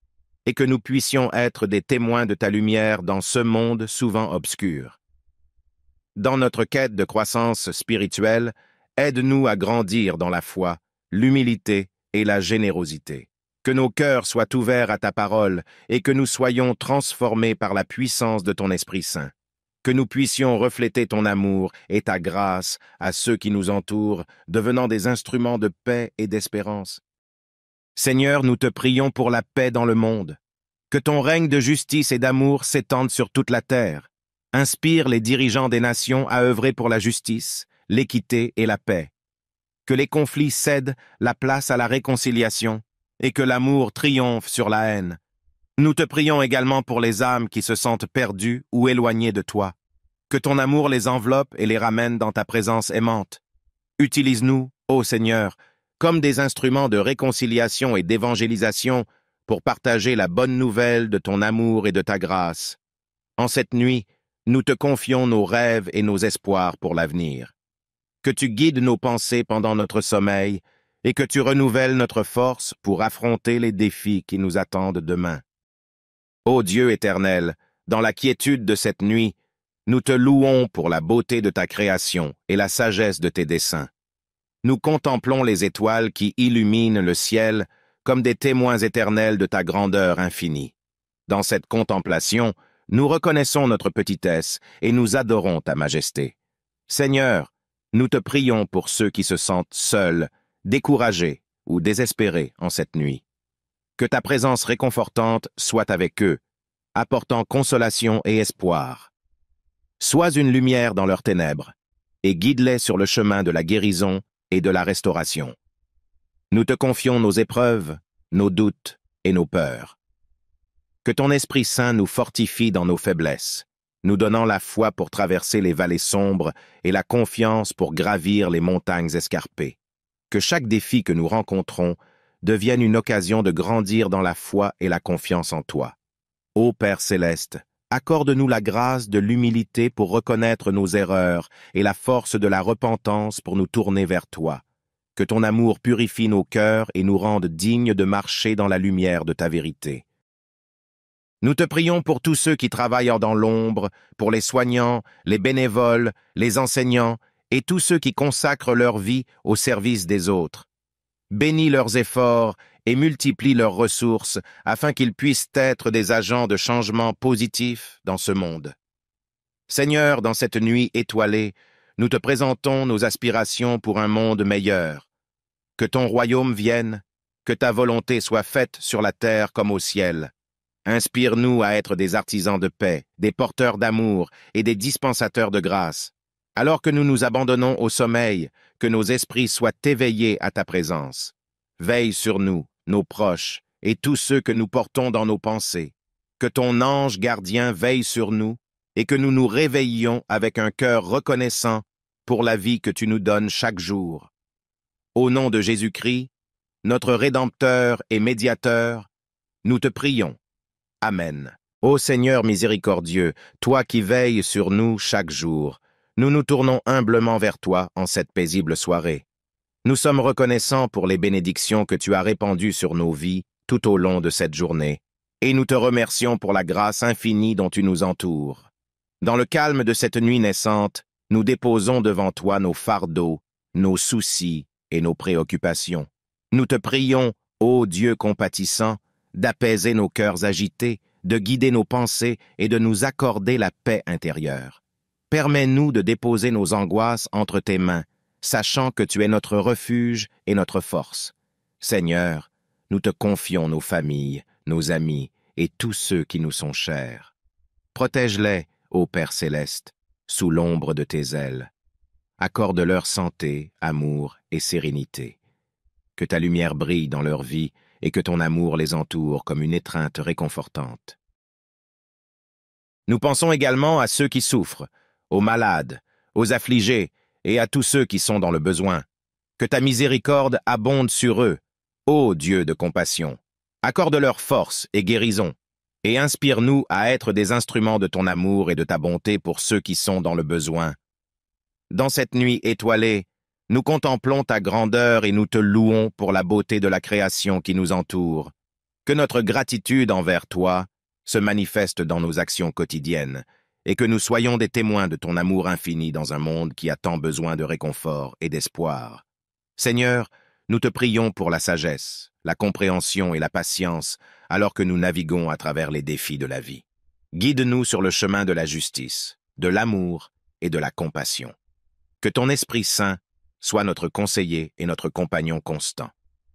et que nous puissions être des témoins de ta lumière dans ce monde souvent obscur. Dans notre quête de croissance spirituelle, aide-nous à grandir dans la foi, l'humilité et la générosité. Que nos cœurs soient ouverts à ta parole et que nous soyons transformés par la puissance de ton Esprit Saint. Que nous puissions refléter ton amour et ta grâce à ceux qui nous entourent, devenant des instruments de paix et d'espérance. Seigneur, nous te prions pour la paix dans le monde. Que ton règne de justice et d'amour s'étende sur toute la terre. Inspire les dirigeants des nations à œuvrer pour la justice, l'équité et la paix. Que les conflits cèdent la place à la réconciliation et que l'amour triomphe sur la haine. Nous te prions également pour les âmes qui se sentent perdues ou éloignées de toi. Que ton amour les enveloppe et les ramène dans ta présence aimante. Utilise-nous, ô Seigneur, comme des instruments de réconciliation et d'évangélisation pour partager la bonne nouvelle de ton amour et de ta grâce. En cette nuit, nous te confions nos rêves et nos espoirs pour l'avenir. Que tu guides nos pensées pendant notre sommeil et que tu renouvelles notre force pour affronter les défis qui nous attendent demain. Ô Dieu éternel, dans la quiétude de cette nuit, nous te louons pour la beauté de ta création et la sagesse de tes desseins. Nous contemplons les étoiles qui illuminent le ciel comme des témoins éternels de ta grandeur infinie. Dans cette contemplation, nous reconnaissons notre petitesse et nous adorons ta majesté. Seigneur, nous te prions pour ceux qui se sentent seuls, découragés ou désespérés en cette nuit. Que ta présence réconfortante soit avec eux, apportant consolation et espoir. Sois une lumière dans leurs ténèbres et guide-les sur le chemin de la guérison et de la restauration. Nous te confions nos épreuves, nos doutes et nos peurs. Que ton Esprit Saint nous fortifie dans nos faiblesses, nous donnant la foi pour traverser les vallées sombres et la confiance pour gravir les montagnes escarpées. Que chaque défi que nous rencontrons devienne une occasion de grandir dans la foi et la confiance en toi. Ô Père céleste, accorde-nous la grâce de l'humilité pour reconnaître nos erreurs et la force de la repentance pour nous tourner vers toi. Que ton amour purifie nos cœurs et nous rende dignes de marcher dans la lumière de ta vérité. Nous te prions pour tous ceux qui travaillent dans l'ombre, pour les soignants, les bénévoles, les enseignants et tous ceux qui consacrent leur vie au service des autres. Bénis leurs efforts et multiplie leurs ressources afin qu'ils puissent être des agents de changement positif dans ce monde. Seigneur, dans cette nuit étoilée, nous te présentons nos aspirations pour un monde meilleur. Que ton royaume vienne, que ta volonté soit faite sur la terre comme au ciel. Inspire-nous à être des artisans de paix, des porteurs d'amour et des dispensateurs de grâce. Alors que nous nous abandonnons au sommeil, que nos esprits soient éveillés à ta présence. Veille sur nous, nos proches, et tous ceux que nous portons dans nos pensées. Que ton ange gardien veille sur nous, et que nous nous réveillions avec un cœur reconnaissant pour la vie que tu nous donnes chaque jour. Au nom de Jésus-Christ, notre Rédempteur et Médiateur, nous te prions. Amen. Ô Seigneur miséricordieux, toi qui veilles sur nous chaque jour, nous nous tournons humblement vers toi en cette paisible soirée. Nous sommes reconnaissants pour les bénédictions que tu as répandues sur nos vies tout au long de cette journée, et nous te remercions pour la grâce infinie dont tu nous entoures. Dans le calme de cette nuit naissante, nous déposons devant toi nos fardeaux, nos soucis et nos préoccupations. Nous te prions, ô Dieu compatissant, d'apaiser nos cœurs agités, de guider nos pensées et de nous accorder la paix intérieure. Permets-nous de déposer nos angoisses entre tes mains, sachant que tu es notre refuge et notre force. Seigneur, nous te confions nos familles, nos amis et tous ceux qui nous sont chers. Protège-les, ô Père céleste, sous l'ombre de tes ailes. Accorde-leur santé, amour et sérénité. Que ta lumière brille dans leur vie et que ton amour les entoure comme une étreinte réconfortante. Nous pensons également à ceux qui souffrent, aux malades, aux affligés et à tous ceux qui sont dans le besoin. Que ta miséricorde abonde sur eux, ô Dieu de compassion. Accorde-leur force et guérison, et inspire-nous à être des instruments de ton amour et de ta bonté pour ceux qui sont dans le besoin. Dans cette nuit étoilée, nous contemplons ta grandeur et nous te louons pour la beauté de la création qui nous entoure. Que notre gratitude envers toi se manifeste dans nos actions quotidiennes et que nous soyons des témoins de ton amour infini dans un monde qui a tant besoin de réconfort et d'espoir. Seigneur, nous te prions pour la sagesse, la compréhension et la patience alors que nous naviguons à travers les défis de la vie. Guide-nous sur le chemin de la justice, de l'amour et de la compassion. Que ton Esprit Saint soit notre conseiller et notre compagnon constant.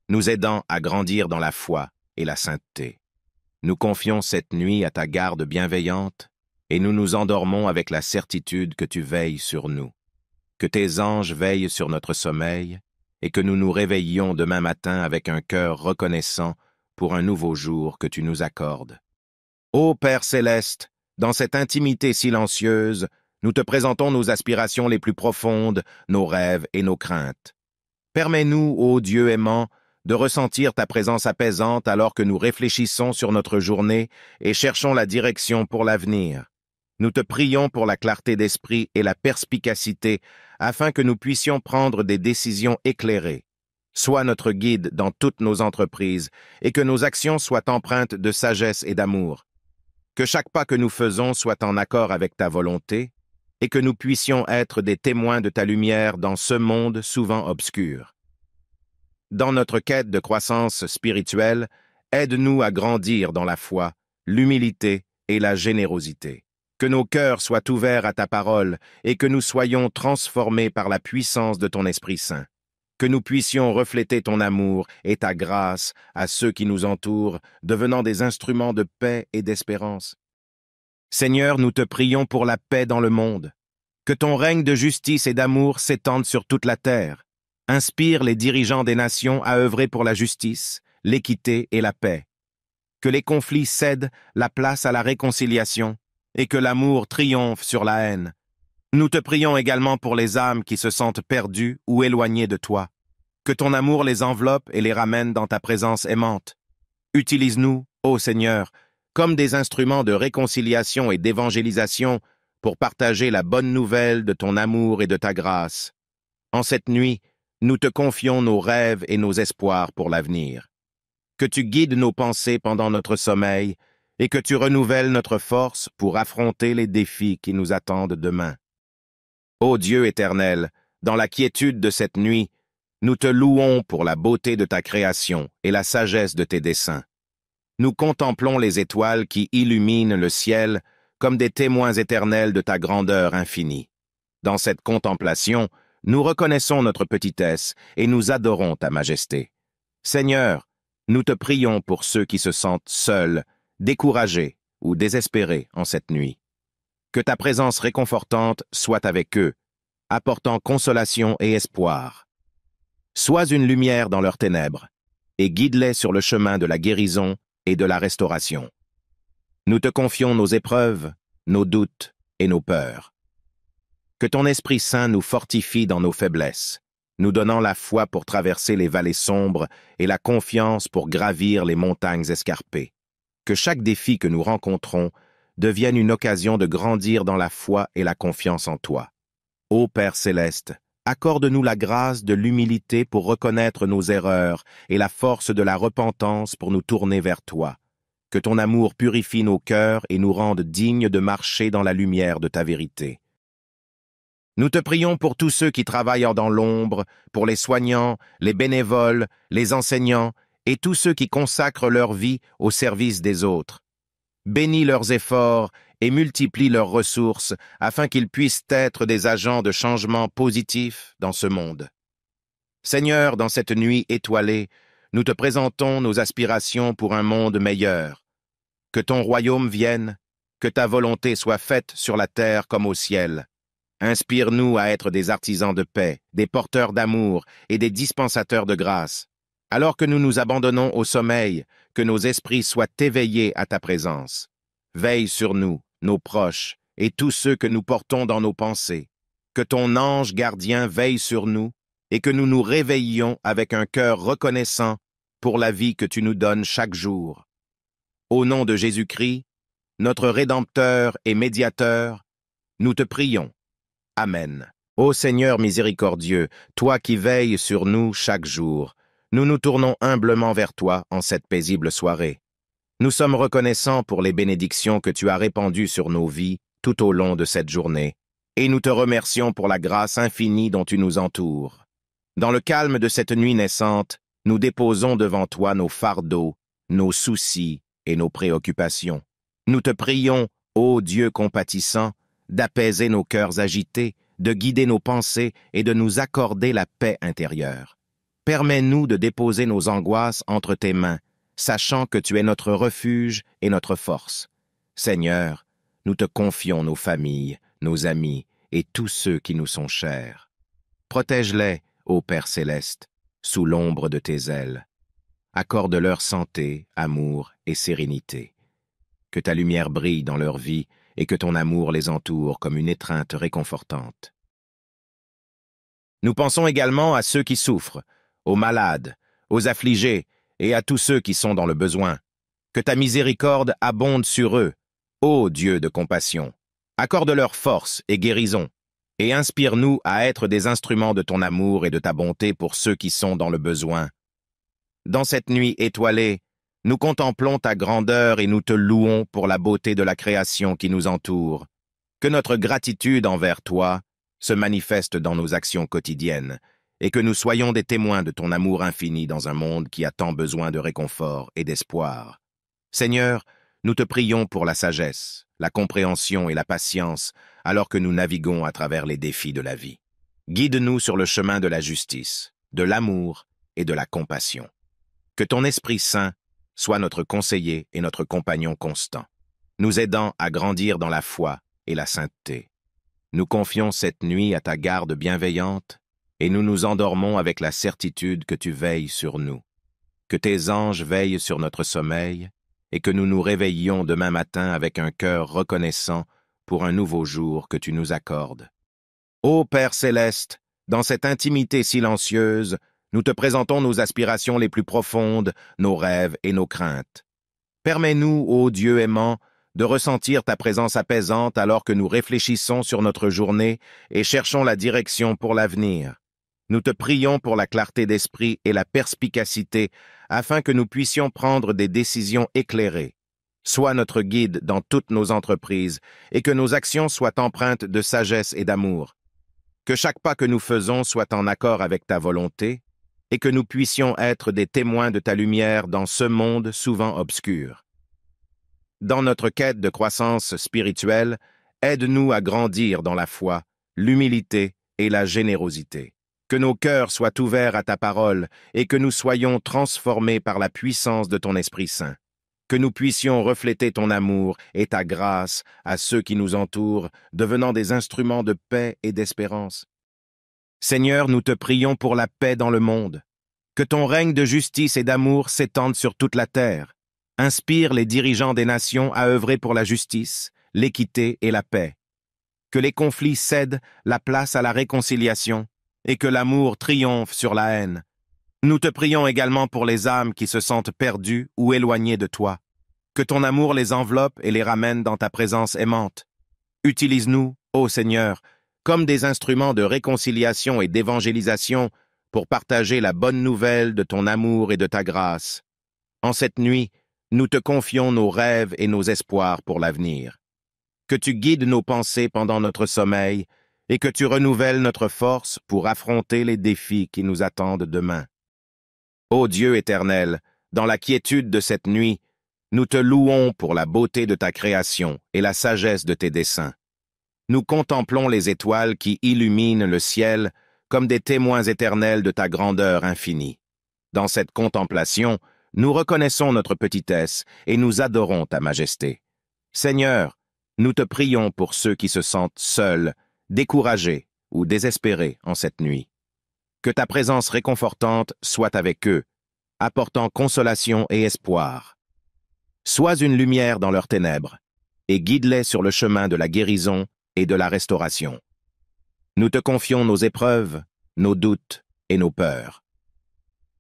nous aidant à grandir dans la foi et la sainteté. Nous confions cette nuit à ta garde bienveillante et nous nous endormons avec la certitude que tu veilles sur nous. Que tes anges veillent sur notre sommeil et que nous nous réveillions demain matin avec un cœur reconnaissant pour un nouveau jour que tu nous accordes. Ô Père céleste, dans cette intimité silencieuse, nous te présentons nos aspirations les plus profondes, nos rêves et nos craintes. Permets-nous, ô Dieu aimant, de ressentir ta présence apaisante alors que nous réfléchissons sur notre journée et cherchons la direction pour l'avenir. Nous te prions pour la clarté d'esprit et la perspicacité afin que nous puissions prendre des décisions éclairées. Sois notre guide dans toutes nos entreprises et que nos actions soient empreintes de sagesse et d'amour. Que chaque pas que nous faisons soit en accord avec ta volonté et que nous puissions être des témoins de ta lumière dans ce monde souvent obscur. Dans notre quête de croissance spirituelle, aide-nous à grandir dans la foi, l'humilité et la générosité. Que nos cœurs soient ouverts à ta parole et que nous soyons transformés par la puissance de ton Esprit Saint. Que nous puissions refléter ton amour et ta grâce à ceux qui nous entourent, devenant des instruments de paix et d'espérance. Seigneur, nous te prions pour la paix dans le monde. Que ton règne de justice et d'amour s'étende sur toute la terre. Inspire les dirigeants des nations à œuvrer pour la justice, l'équité et la paix. Que les conflits cèdent la place à la réconciliation et que l'amour triomphe sur la haine. Nous te prions également pour les âmes qui se sentent perdues ou éloignées de toi. Que ton amour les enveloppe et les ramène dans ta présence aimante. Utilise-nous, ô Seigneur, comme des instruments de réconciliation et d'évangélisation pour partager la bonne nouvelle de ton amour et de ta grâce. En cette nuit, nous te confions nos rêves et nos espoirs pour l'avenir. Que tu guides nos pensées pendant notre sommeil et que tu renouvelles notre force pour affronter les défis qui nous attendent demain. Ô Dieu éternel, dans la quiétude de cette nuit, nous te louons pour la beauté de ta création et la sagesse de tes desseins. Nous contemplons les étoiles qui illuminent le ciel comme des témoins éternels de ta grandeur infinie. Dans cette contemplation, nous reconnaissons notre petitesse et nous adorons ta majesté. Seigneur, nous te prions pour ceux qui se sentent seuls, découragés ou désespérés en cette nuit. Que ta présence réconfortante soit avec eux, apportant consolation et espoir. Sois une lumière dans leurs ténèbres et guide-les sur le chemin de la guérison et de la restauration. Nous te confions nos épreuves, nos doutes et nos peurs. Que ton Esprit Saint nous fortifie dans nos faiblesses, nous donnant la foi pour traverser les vallées sombres et la confiance pour gravir les montagnes escarpées. Que chaque défi que nous rencontrons devienne une occasion de grandir dans la foi et la confiance en toi. Ô Père céleste, accorde-nous la grâce de l'humilité pour reconnaître nos erreurs et la force de la repentance pour nous tourner vers toi. Que ton amour purifie nos cœurs et nous rende dignes de marcher dans la lumière de ta vérité. Nous te prions pour tous ceux qui travaillent dans l'ombre, pour les soignants, les bénévoles, les enseignants et tous ceux qui consacrent leur vie au service des autres. Bénis leurs efforts et multiplie leurs ressources afin qu'ils puissent être des agents de changement positif dans ce monde. Seigneur, dans cette nuit étoilée, nous te présentons nos aspirations pour un monde meilleur. Que ton royaume vienne, que ta volonté soit faite sur la terre comme au ciel. Inspire-nous à être des artisans de paix, des porteurs d'amour et des dispensateurs de grâce. Alors que nous nous abandonnons au sommeil, que nos esprits soient éveillés à ta présence. Veille sur nous, nos proches, et tous ceux que nous portons dans nos pensées. Que ton ange gardien veille sur nous, et que nous nous réveillions avec un cœur reconnaissant pour la vie que tu nous donnes chaque jour. Au nom de Jésus-Christ, notre Rédempteur et Médiateur, nous te prions. Amen. Ô Seigneur miséricordieux, toi qui veilles sur nous chaque jour, nous nous tournons humblement vers toi en cette paisible soirée. Nous sommes reconnaissants pour les bénédictions que tu as répandues sur nos vies tout au long de cette journée, et nous te remercions pour la grâce infinie dont tu nous entoures. Dans le calme de cette nuit naissante, nous déposons devant toi nos fardeaux, nos soucis et nos préoccupations. Nous te prions, ô Dieu compatissant, d'apaiser nos cœurs agités, de guider nos pensées et de nous accorder la paix intérieure. permets-nous de déposer nos angoisses entre tes mains, sachant que tu es notre refuge et notre force. Seigneur, nous te confions nos familles, nos amis et tous ceux qui nous sont chers. Protège-les, ô Père céleste, sous l'ombre de tes ailes. Accorde-leur santé, amour et sérénité. Que ta lumière brille dans leur vie et que ton amour les entoure comme une étreinte réconfortante. Nous pensons également à ceux qui souffrent, aux malades, aux affligés et à tous ceux qui sont dans le besoin. Que ta miséricorde abonde sur eux, ô Dieu de compassion. Accorde-leur force et guérison, et inspire-nous à être des instruments de ton amour et de ta bonté pour ceux qui sont dans le besoin. Dans cette nuit étoilée, nous contemplons ta grandeur et nous te louons pour la beauté de la création qui nous entoure. Que notre gratitude envers toi se manifeste dans nos actions quotidiennes et que nous soyons des témoins de ton amour infini dans un monde qui a tant besoin de réconfort et d'espoir. Seigneur, nous te prions pour la sagesse, la compréhension et la patience alors que nous naviguons à travers les défis de la vie. Guide-nous sur le chemin de la justice, de l'amour et de la compassion. Que ton Esprit Saint soit notre conseiller et notre compagnon constant, nous aidant à grandir dans la foi et la sainteté. Nous confions cette nuit à ta garde bienveillante et nous nous endormons avec la certitude que tu veilles sur nous. Que tes anges veillent sur notre sommeil et que nous nous réveillions demain matin avec un cœur reconnaissant pour un nouveau jour que tu nous accordes. Ô Père céleste, dans cette intimité silencieuse, nous te présentons nos aspirations les plus profondes, nos rêves et nos craintes. Permets-nous, ô Dieu aimant, de ressentir ta présence apaisante alors que nous réfléchissons sur notre journée et cherchons la direction pour l'avenir. Nous te prions pour la clarté d'esprit et la perspicacité afin que nous puissions prendre des décisions éclairées. Sois notre guide dans toutes nos entreprises et que nos actions soient empreintes de sagesse et d'amour. Que chaque pas que nous faisons soit en accord avec ta volonté et que nous puissions être des témoins de ta lumière dans ce monde souvent obscur. Dans notre quête de croissance spirituelle, aide-nous à grandir dans la foi, l'humilité et la générosité. Que nos cœurs soient ouverts à ta parole et que nous soyons transformés par la puissance de ton Esprit Saint. Que nous puissions refléter ton amour et ta grâce à ceux qui nous entourent, devenant des instruments de paix et d'espérance. Seigneur, nous te prions pour la paix dans le monde. Que ton règne de justice et d'amour s'étende sur toute la terre. Inspire les dirigeants des nations à œuvrer pour la justice, l'équité et la paix. Que les conflits cèdent la place à la réconciliation et que l'amour triomphe sur la haine. Nous te prions également pour les âmes qui se sentent perdues ou éloignées de toi. Que ton amour les enveloppe et les ramène dans ta présence aimante. Utilise-nous, ô Seigneur, comme des instruments de réconciliation et d'évangélisation pour partager la bonne nouvelle de ton amour et de ta grâce. En cette nuit, nous te confions nos rêves et nos espoirs pour l'avenir. Que tu guides nos pensées pendant notre sommeil et que tu renouvelles notre force pour affronter les défis qui nous attendent demain. Ô Dieu éternel, dans la quiétude de cette nuit, nous te louons pour la beauté de ta création et la sagesse de tes desseins. Nous contemplons les étoiles qui illuminent le ciel comme des témoins éternels de ta grandeur infinie. Dans cette contemplation, nous reconnaissons notre petitesse et nous adorons ta majesté. Seigneur, nous te prions pour ceux qui se sentent seuls, découragés ou désespérés en cette nuit. Que ta présence réconfortante soit avec eux, apportant consolation et espoir. Sois une lumière dans leurs ténèbres et guide-les sur le chemin de la guérison et de la restauration. Nous te confions nos épreuves, nos doutes et nos peurs.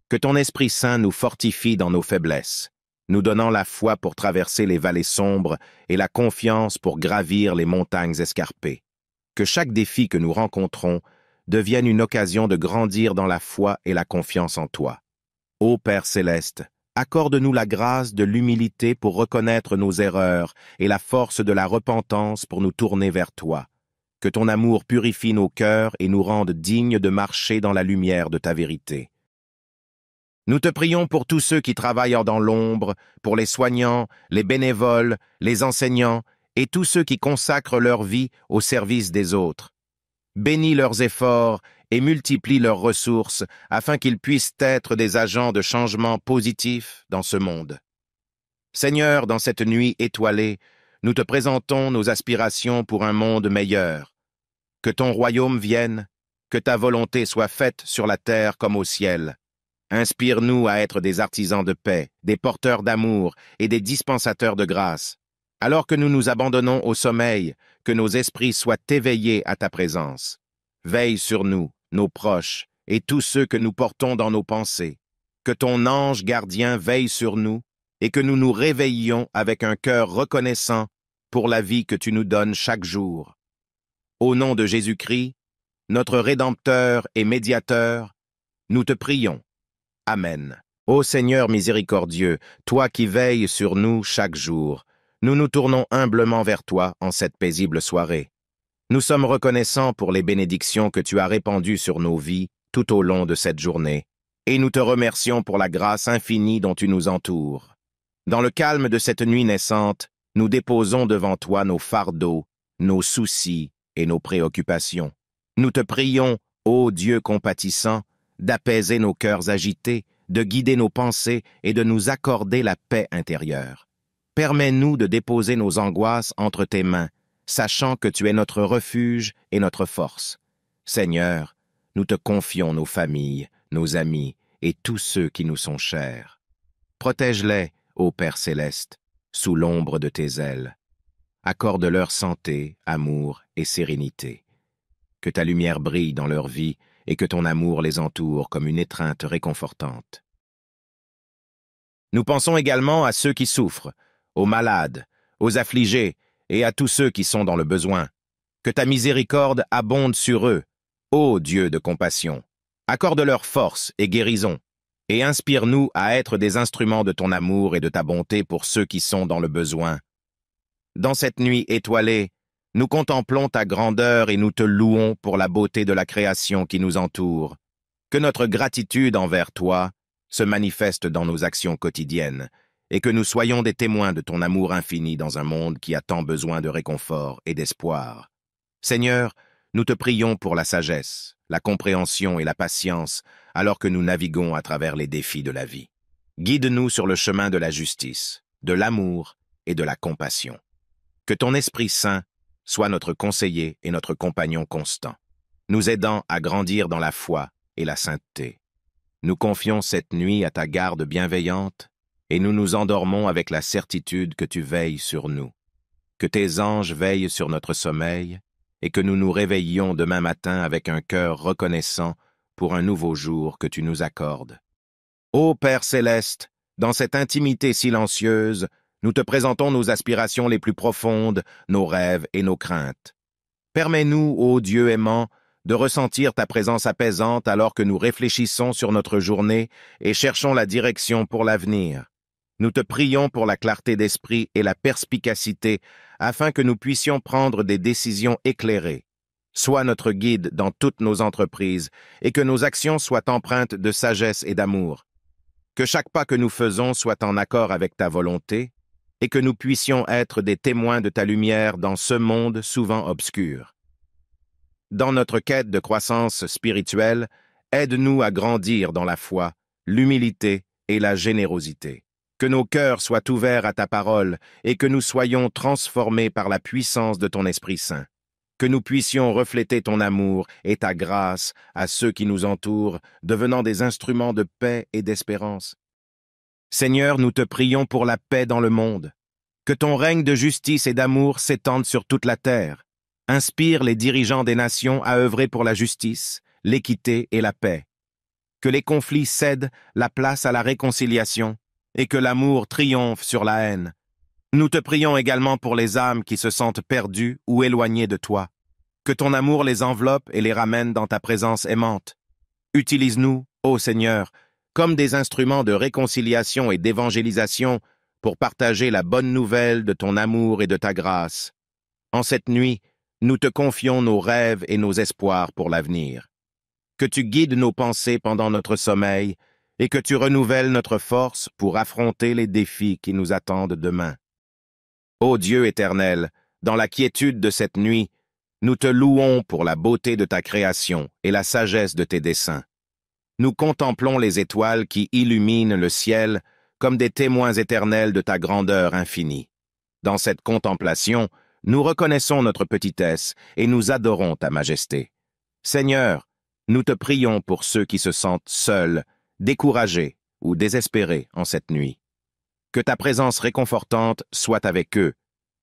Que ton Esprit Saint nous fortifie dans nos faiblesses, nous donnant la foi pour traverser les vallées sombres et la confiance pour gravir les montagnes escarpées. Que chaque défi que nous rencontrons devienne une occasion de grandir dans la foi et la confiance en toi. Ô Père céleste, accorde-nous la grâce de l'humilité pour reconnaître nos erreurs et la force de la repentance pour nous tourner vers toi. Que ton amour purifie nos cœurs et nous rende dignes de marcher dans la lumière de ta vérité. Nous te prions pour tous ceux qui travaillent dans l'ombre, pour les soignants, les bénévoles, les enseignants et tous ceux qui consacrent leur vie au service des autres. Bénis leurs efforts et multiplie leurs ressources afin qu'ils puissent être des agents de changement positif dans ce monde. Seigneur, dans cette nuit étoilée, nous te présentons nos aspirations pour un monde meilleur. Que ton royaume vienne, que ta volonté soit faite sur la terre comme au ciel. Inspire-nous à être des artisans de paix, des porteurs d'amour et des dispensateurs de grâce. Alors que nous nous abandonnons au sommeil, que nos esprits soient éveillés à ta présence. Veille sur nous, nos proches, et tous ceux que nous portons dans nos pensées. Que ton ange gardien veille sur nous, et que nous nous réveillions avec un cœur reconnaissant pour la vie que tu nous donnes chaque jour. Au nom de Jésus-Christ, notre Rédempteur et Médiateur, nous te prions. Amen. Ô Seigneur miséricordieux, toi qui veilles sur nous chaque jour, nous nous tournons humblement vers toi en cette paisible soirée. Nous sommes reconnaissants pour les bénédictions que tu as répandues sur nos vies tout au long de cette journée, et nous te remercions pour la grâce infinie dont tu nous entoures. Dans le calme de cette nuit naissante, nous déposons devant toi nos fardeaux, nos soucis et nos préoccupations. Nous te prions, ô Dieu compatissant, d'apaiser nos cœurs agités, de guider nos pensées et de nous accorder la paix intérieure. Permets-nous de déposer nos angoisses entre tes mains, sachant que tu es notre refuge et notre force. Seigneur, nous te confions nos familles, nos amis et tous ceux qui nous sont chers. Protège-les, ô Père céleste, sous l'ombre de tes ailes. Accorde-leur santé, amour et sérénité. Que ta lumière brille dans leur vie et que ton amour les entoure comme une étreinte réconfortante. Nous pensons également à ceux qui souffrent, aux malades, aux affligés et à tous ceux qui sont dans le besoin. Que ta miséricorde abonde sur eux, ô Dieu de compassion. Accorde-leur force et guérison, et inspire-nous à être des instruments de ton amour et de ta bonté pour ceux qui sont dans le besoin. Dans cette nuit étoilée, nous contemplons ta grandeur et nous te louons pour la beauté de la création qui nous entoure. Que notre gratitude envers toi se manifeste dans nos actions quotidiennes et que nous soyons des témoins de ton amour infini dans un monde qui a tant besoin de réconfort et d'espoir. Seigneur, nous te prions pour la sagesse, la compréhension et la patience alors que nous naviguons à travers les défis de la vie. Guide-nous sur le chemin de la justice, de l'amour et de la compassion. Que ton Esprit Saint soit notre conseiller et notre compagnon constant, nous aidant à grandir dans la foi et la sainteté. Nous confions cette nuit à ta garde bienveillante et nous nous endormons avec la certitude que tu veilles sur nous. Que tes anges veillent sur notre sommeil et que nous nous réveillions demain matin avec un cœur reconnaissant pour un nouveau jour que tu nous accordes. Ô Père céleste, dans cette intimité silencieuse, nous te présentons nos aspirations les plus profondes, nos rêves et nos craintes. Permets-nous, ô Dieu aimant, de ressentir ta présence apaisante alors que nous réfléchissons sur notre journée et cherchons la direction pour l'avenir. Nous te prions pour la clarté d'esprit et la perspicacité afin que nous puissions prendre des décisions éclairées. Sois notre guide dans toutes nos entreprises et que nos actions soient empreintes de sagesse et d'amour. Que chaque pas que nous faisons soit en accord avec ta volonté et que nous puissions être des témoins de ta lumière dans ce monde souvent obscur. Dans notre quête de croissance spirituelle, aide-nous à grandir dans la foi, l'humilité et la générosité. Que nos cœurs soient ouverts à ta parole et que nous soyons transformés par la puissance de ton Esprit Saint. Que nous puissions refléter ton amour et ta grâce à ceux qui nous entourent, devenant des instruments de paix et d'espérance. Seigneur, nous te prions pour la paix dans le monde. Que ton règne de justice et d'amour s'étende sur toute la terre. Inspire les dirigeants des nations à œuvrer pour la justice, l'équité et la paix. Que les conflits cèdent la place à la réconciliation et que l'amour triomphe sur la haine. Nous te prions également pour les âmes qui se sentent perdues ou éloignées de toi. Que ton amour les enveloppe et les ramène dans ta présence aimante. Utilise-nous, ô Seigneur, comme des instruments de réconciliation et d'évangélisation pour partager la bonne nouvelle de ton amour et de ta grâce. En cette nuit, nous te confions nos rêves et nos espoirs pour l'avenir. Que tu guides nos pensées pendant notre sommeil et que tu renouvelles notre force pour affronter les défis qui nous attendent demain. Ô Dieu éternel, dans la quiétude de cette nuit, Nous te louons pour la beauté de ta création et la sagesse de tes desseins. Nous contemplons les étoiles qui illuminent le ciel comme des témoins éternels de ta grandeur infinie. Dans cette contemplation, nous reconnaissons notre petitesse et nous adorons ta majesté. Seigneur, nous te prions pour ceux qui se sentent seuls, découragés ou désespérés en cette nuit. Que ta présence réconfortante soit avec eux,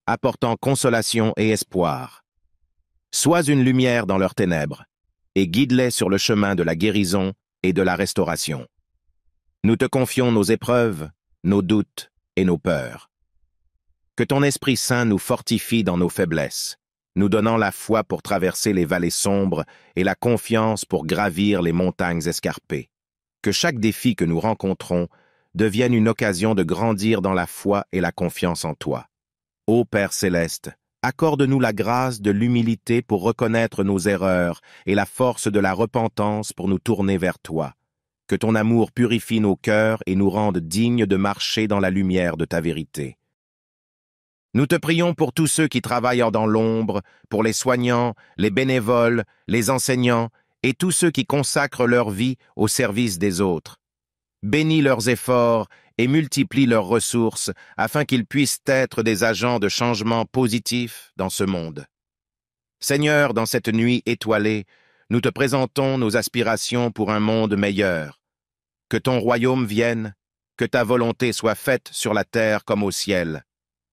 apportant consolation et espoir. Sois une lumière dans leurs ténèbres et guide-les sur le chemin de la guérison et de la restauration. Nous te confions nos épreuves, nos doutes et nos peurs. Que ton Esprit Saint nous fortifie dans nos faiblesses, nous donnant la foi pour traverser les vallées sombres et la confiance pour gravir les montagnes escarpées. Que chaque défi que nous rencontrons devienne une occasion de grandir dans la foi et la confiance en toi. Ô Père céleste, accorde-nous la grâce de l'humilité pour reconnaître nos erreurs et la force de la repentance pour nous tourner vers toi. Que ton amour purifie nos cœurs et nous rende dignes de marcher dans la lumière de ta vérité. Nous te prions pour tous ceux qui travaillent dans l'ombre, pour les soignants, les bénévoles, les enseignants et tous ceux qui consacrent leur vie au service des autres. Bénis leurs efforts et multiplie leurs ressources afin qu'ils puissent être des agents de changement positif dans ce monde. Seigneur, dans cette nuit étoilée, nous te présentons nos aspirations pour un monde meilleur. Que ton royaume vienne, que ta volonté soit faite sur la terre comme au ciel.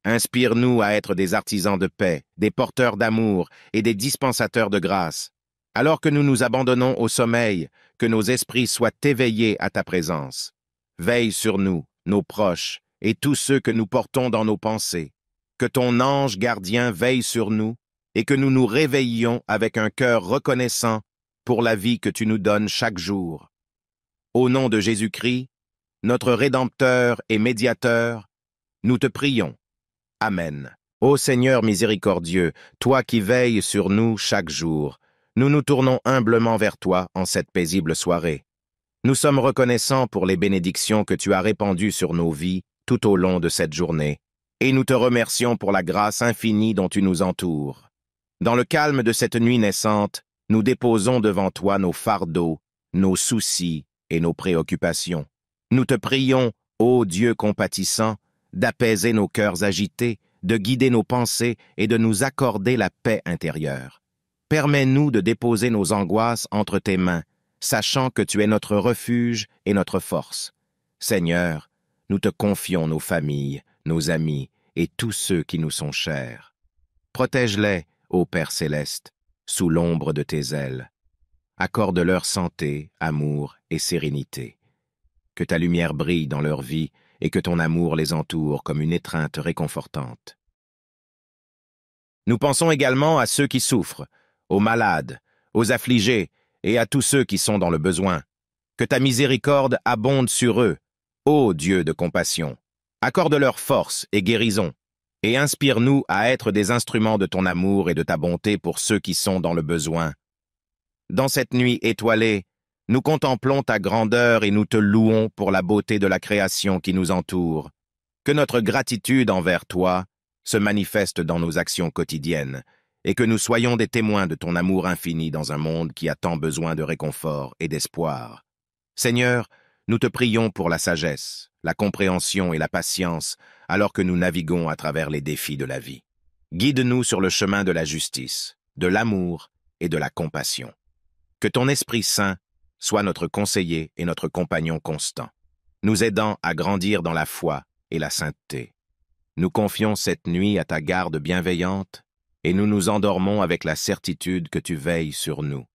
Inspire-nous à être des artisans de paix, des porteurs d'amour et des dispensateurs de grâce. Alors que nous nous abandonnons au sommeil, que nos esprits soient éveillés à ta présence. Veille sur nous, nos proches, et tous ceux que nous portons dans nos pensées. Que ton ange gardien veille sur nous, et que nous nous réveillions avec un cœur reconnaissant pour la vie que tu nous donnes chaque jour. Au nom de Jésus-Christ, notre Rédempteur et Médiateur, nous te prions. Amen. Ô Seigneur miséricordieux, toi qui veilles sur nous chaque jour, nous nous tournons humblement vers toi en cette paisible soirée. Nous sommes reconnaissants pour les bénédictions que tu as répandues sur nos vies tout au long de cette journée, et nous te remercions pour la grâce infinie dont tu nous entoures. Dans le calme de cette nuit naissante, nous déposons devant toi nos fardeaux, nos soucis et nos préoccupations. Nous te prions, ô Dieu compatissant, d'apaiser nos cœurs agités, de guider nos pensées et de nous accorder la paix intérieure. Permets-nous de déposer nos angoisses entre tes mains, sachant que tu es notre refuge et notre force. Seigneur, nous te confions nos familles, nos amis et tous ceux qui nous sont chers. Protège-les, ô Père céleste, sous l'ombre de tes ailes. Accorde-leur santé, amour et sérénité. Que ta lumière brille dans leur vie et que ton amour les entoure comme une étreinte réconfortante. Nous pensons également à ceux qui souffrent, aux malades, aux affligés et à tous ceux qui sont dans le besoin. Que ta miséricorde abonde sur eux, ô Dieu de compassion. Accorde-leur force et guérison, et inspire-nous à être des instruments de ton amour et de ta bonté pour ceux qui sont dans le besoin. Dans cette nuit étoilée, nous contemplons ta grandeur et nous te louons pour la beauté de la création qui nous entoure. Que notre gratitude envers toi se manifeste dans nos actions quotidiennes et que nous soyons des témoins de ton amour infini dans un monde qui a tant besoin de réconfort et d'espoir. Seigneur, nous te prions pour la sagesse, la compréhension et la patience alors que nous naviguons à travers les défis de la vie. Guide-nous sur le chemin de la justice, de l'amour et de la compassion. Que ton Esprit Saint soit notre conseiller et notre compagnon constant, nous aidant à grandir dans la foi et la sainteté. Nous confions cette nuit à ta garde bienveillante et nous nous endormons avec la certitude que tu veilles sur nous.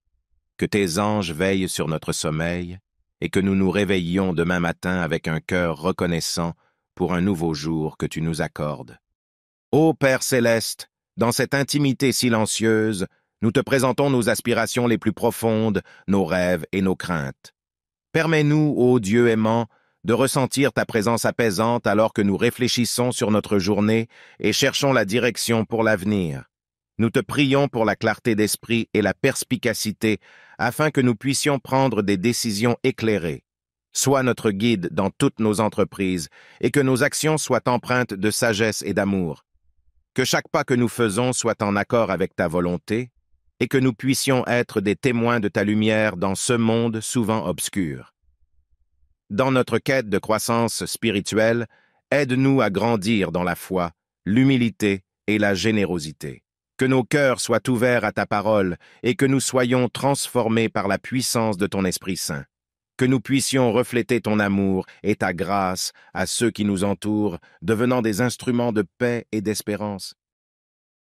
Que tes anges veillent sur notre sommeil et que nous nous réveillions demain matin avec un cœur reconnaissant pour un nouveau jour que tu nous accordes. Ô Père céleste, dans cette intimité silencieuse, nous te présentons nos aspirations les plus profondes, nos rêves et nos craintes. Permets-nous, ô Dieu aimant, de ressentir ta présence apaisante alors que nous réfléchissons sur notre journée et cherchons la direction pour l'avenir. Nous te prions pour la clarté d'esprit et la perspicacité afin que nous puissions prendre des décisions éclairées. Sois notre guide dans toutes nos entreprises et que nos actions soient empreintes de sagesse et d'amour. Que chaque pas que nous faisons soit en accord avec ta volonté et que nous puissions être des témoins de ta lumière dans ce monde souvent obscur. Dans notre quête de croissance spirituelle, aide-nous à grandir dans la foi, l'humilité et la générosité. Que nos cœurs soient ouverts à ta parole et que nous soyons transformés par la puissance de ton Esprit Saint. Que nous puissions refléter ton amour et ta grâce à ceux qui nous entourent, devenant des instruments de paix et d'espérance.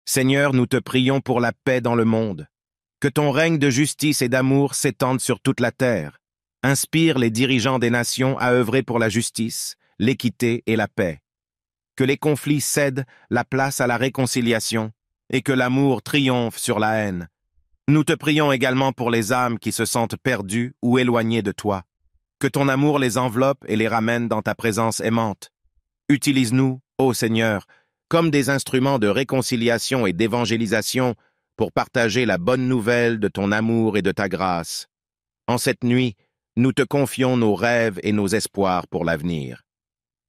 Seigneur, nous te prions pour la paix dans le monde. Que ton règne de justice et d'amour s'étende sur toute la terre. Inspire les dirigeants des nations à œuvrer pour la justice, l'équité et la paix. Que les conflits cèdent la place à la réconciliation et que l'amour triomphe sur la haine. Nous te prions également pour les âmes qui se sentent perdues ou éloignées de toi. Que ton amour les enveloppe et les ramène dans ta présence aimante. Utilise-nous, ô Seigneur, comme des instruments de réconciliation et d'évangélisation pour partager la bonne nouvelle de ton amour et de ta grâce. En cette nuit, nous te confions nos rêves et nos espoirs pour l'avenir.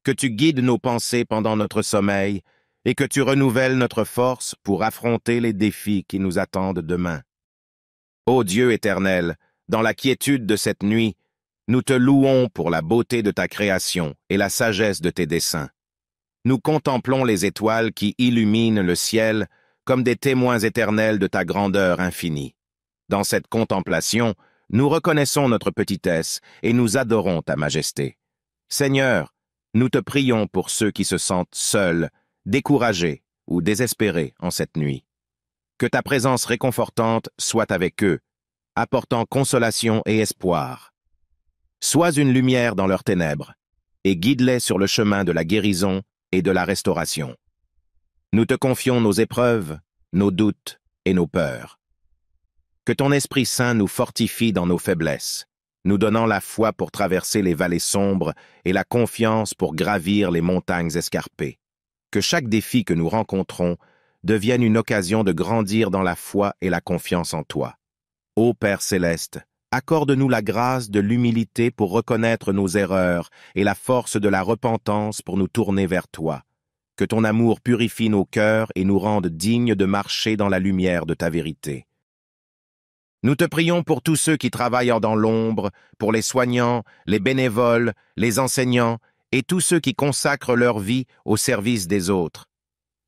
Que tu guides nos pensées pendant notre sommeil et que tu renouvelles notre force pour affronter les défis qui nous attendent demain. Ô Dieu éternel, dans la quiétude de cette nuit, nous te louons pour la beauté de ta création et la sagesse de tes desseins. Nous contemplons les étoiles qui illuminent le ciel comme des témoins éternels de ta grandeur infinie. Dans cette contemplation, nous reconnaissons notre petitesse et nous adorons ta majesté. Seigneur, nous te prions pour ceux qui se sentent seuls, découragés ou désespérés en cette nuit. Que ta présence réconfortante soit avec eux, apportant consolation et espoir. Sois une lumière dans leurs ténèbres et guide-les sur le chemin de la guérison et de la restauration. Nous te confions nos épreuves, nos doutes et nos peurs. Que ton Esprit Saint nous fortifie dans nos faiblesses, nous donnant la foi pour traverser les vallées sombres et la confiance pour gravir les montagnes escarpées. Que chaque défi que nous rencontrons devienne une occasion de grandir dans la foi et la confiance en toi. Ô Père céleste, accorde-nous la grâce de l'humilité pour reconnaître nos erreurs et la force de la repentance pour nous tourner vers toi. Que ton amour purifie nos cœurs et nous rende dignes de marcher dans la lumière de ta vérité. Nous te prions pour tous ceux qui travaillent dans l'ombre, pour les soignants, les bénévoles, les enseignants et tous ceux qui consacrent leur vie au service des autres.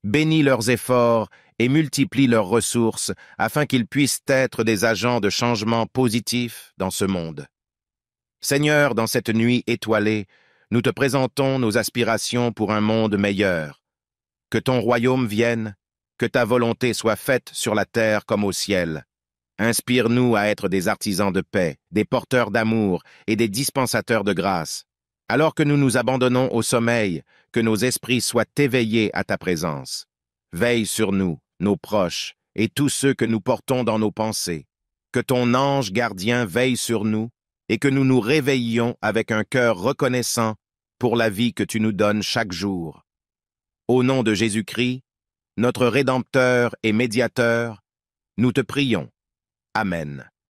Bénis leurs efforts et multiplie leurs ressources afin qu'ils puissent être des agents de changement positif dans ce monde. Seigneur, dans cette nuit étoilée, nous te présentons nos aspirations pour un monde meilleur. Que ton royaume vienne, que ta volonté soit faite sur la terre comme au ciel. Inspire-nous à être des artisans de paix, des porteurs d'amour et des dispensateurs de grâce. Alors que nous nous abandonnons au sommeil, que nos esprits soient éveillés à ta présence. Veille sur nous, nos proches, et tous ceux que nous portons dans nos pensées. Que ton ange gardien veille sur nous, et que nous nous réveillions avec un cœur reconnaissant pour la vie que tu nous donnes chaque jour. Au nom de Jésus-Christ, notre Rédempteur et Médiateur, nous te prions. Amen.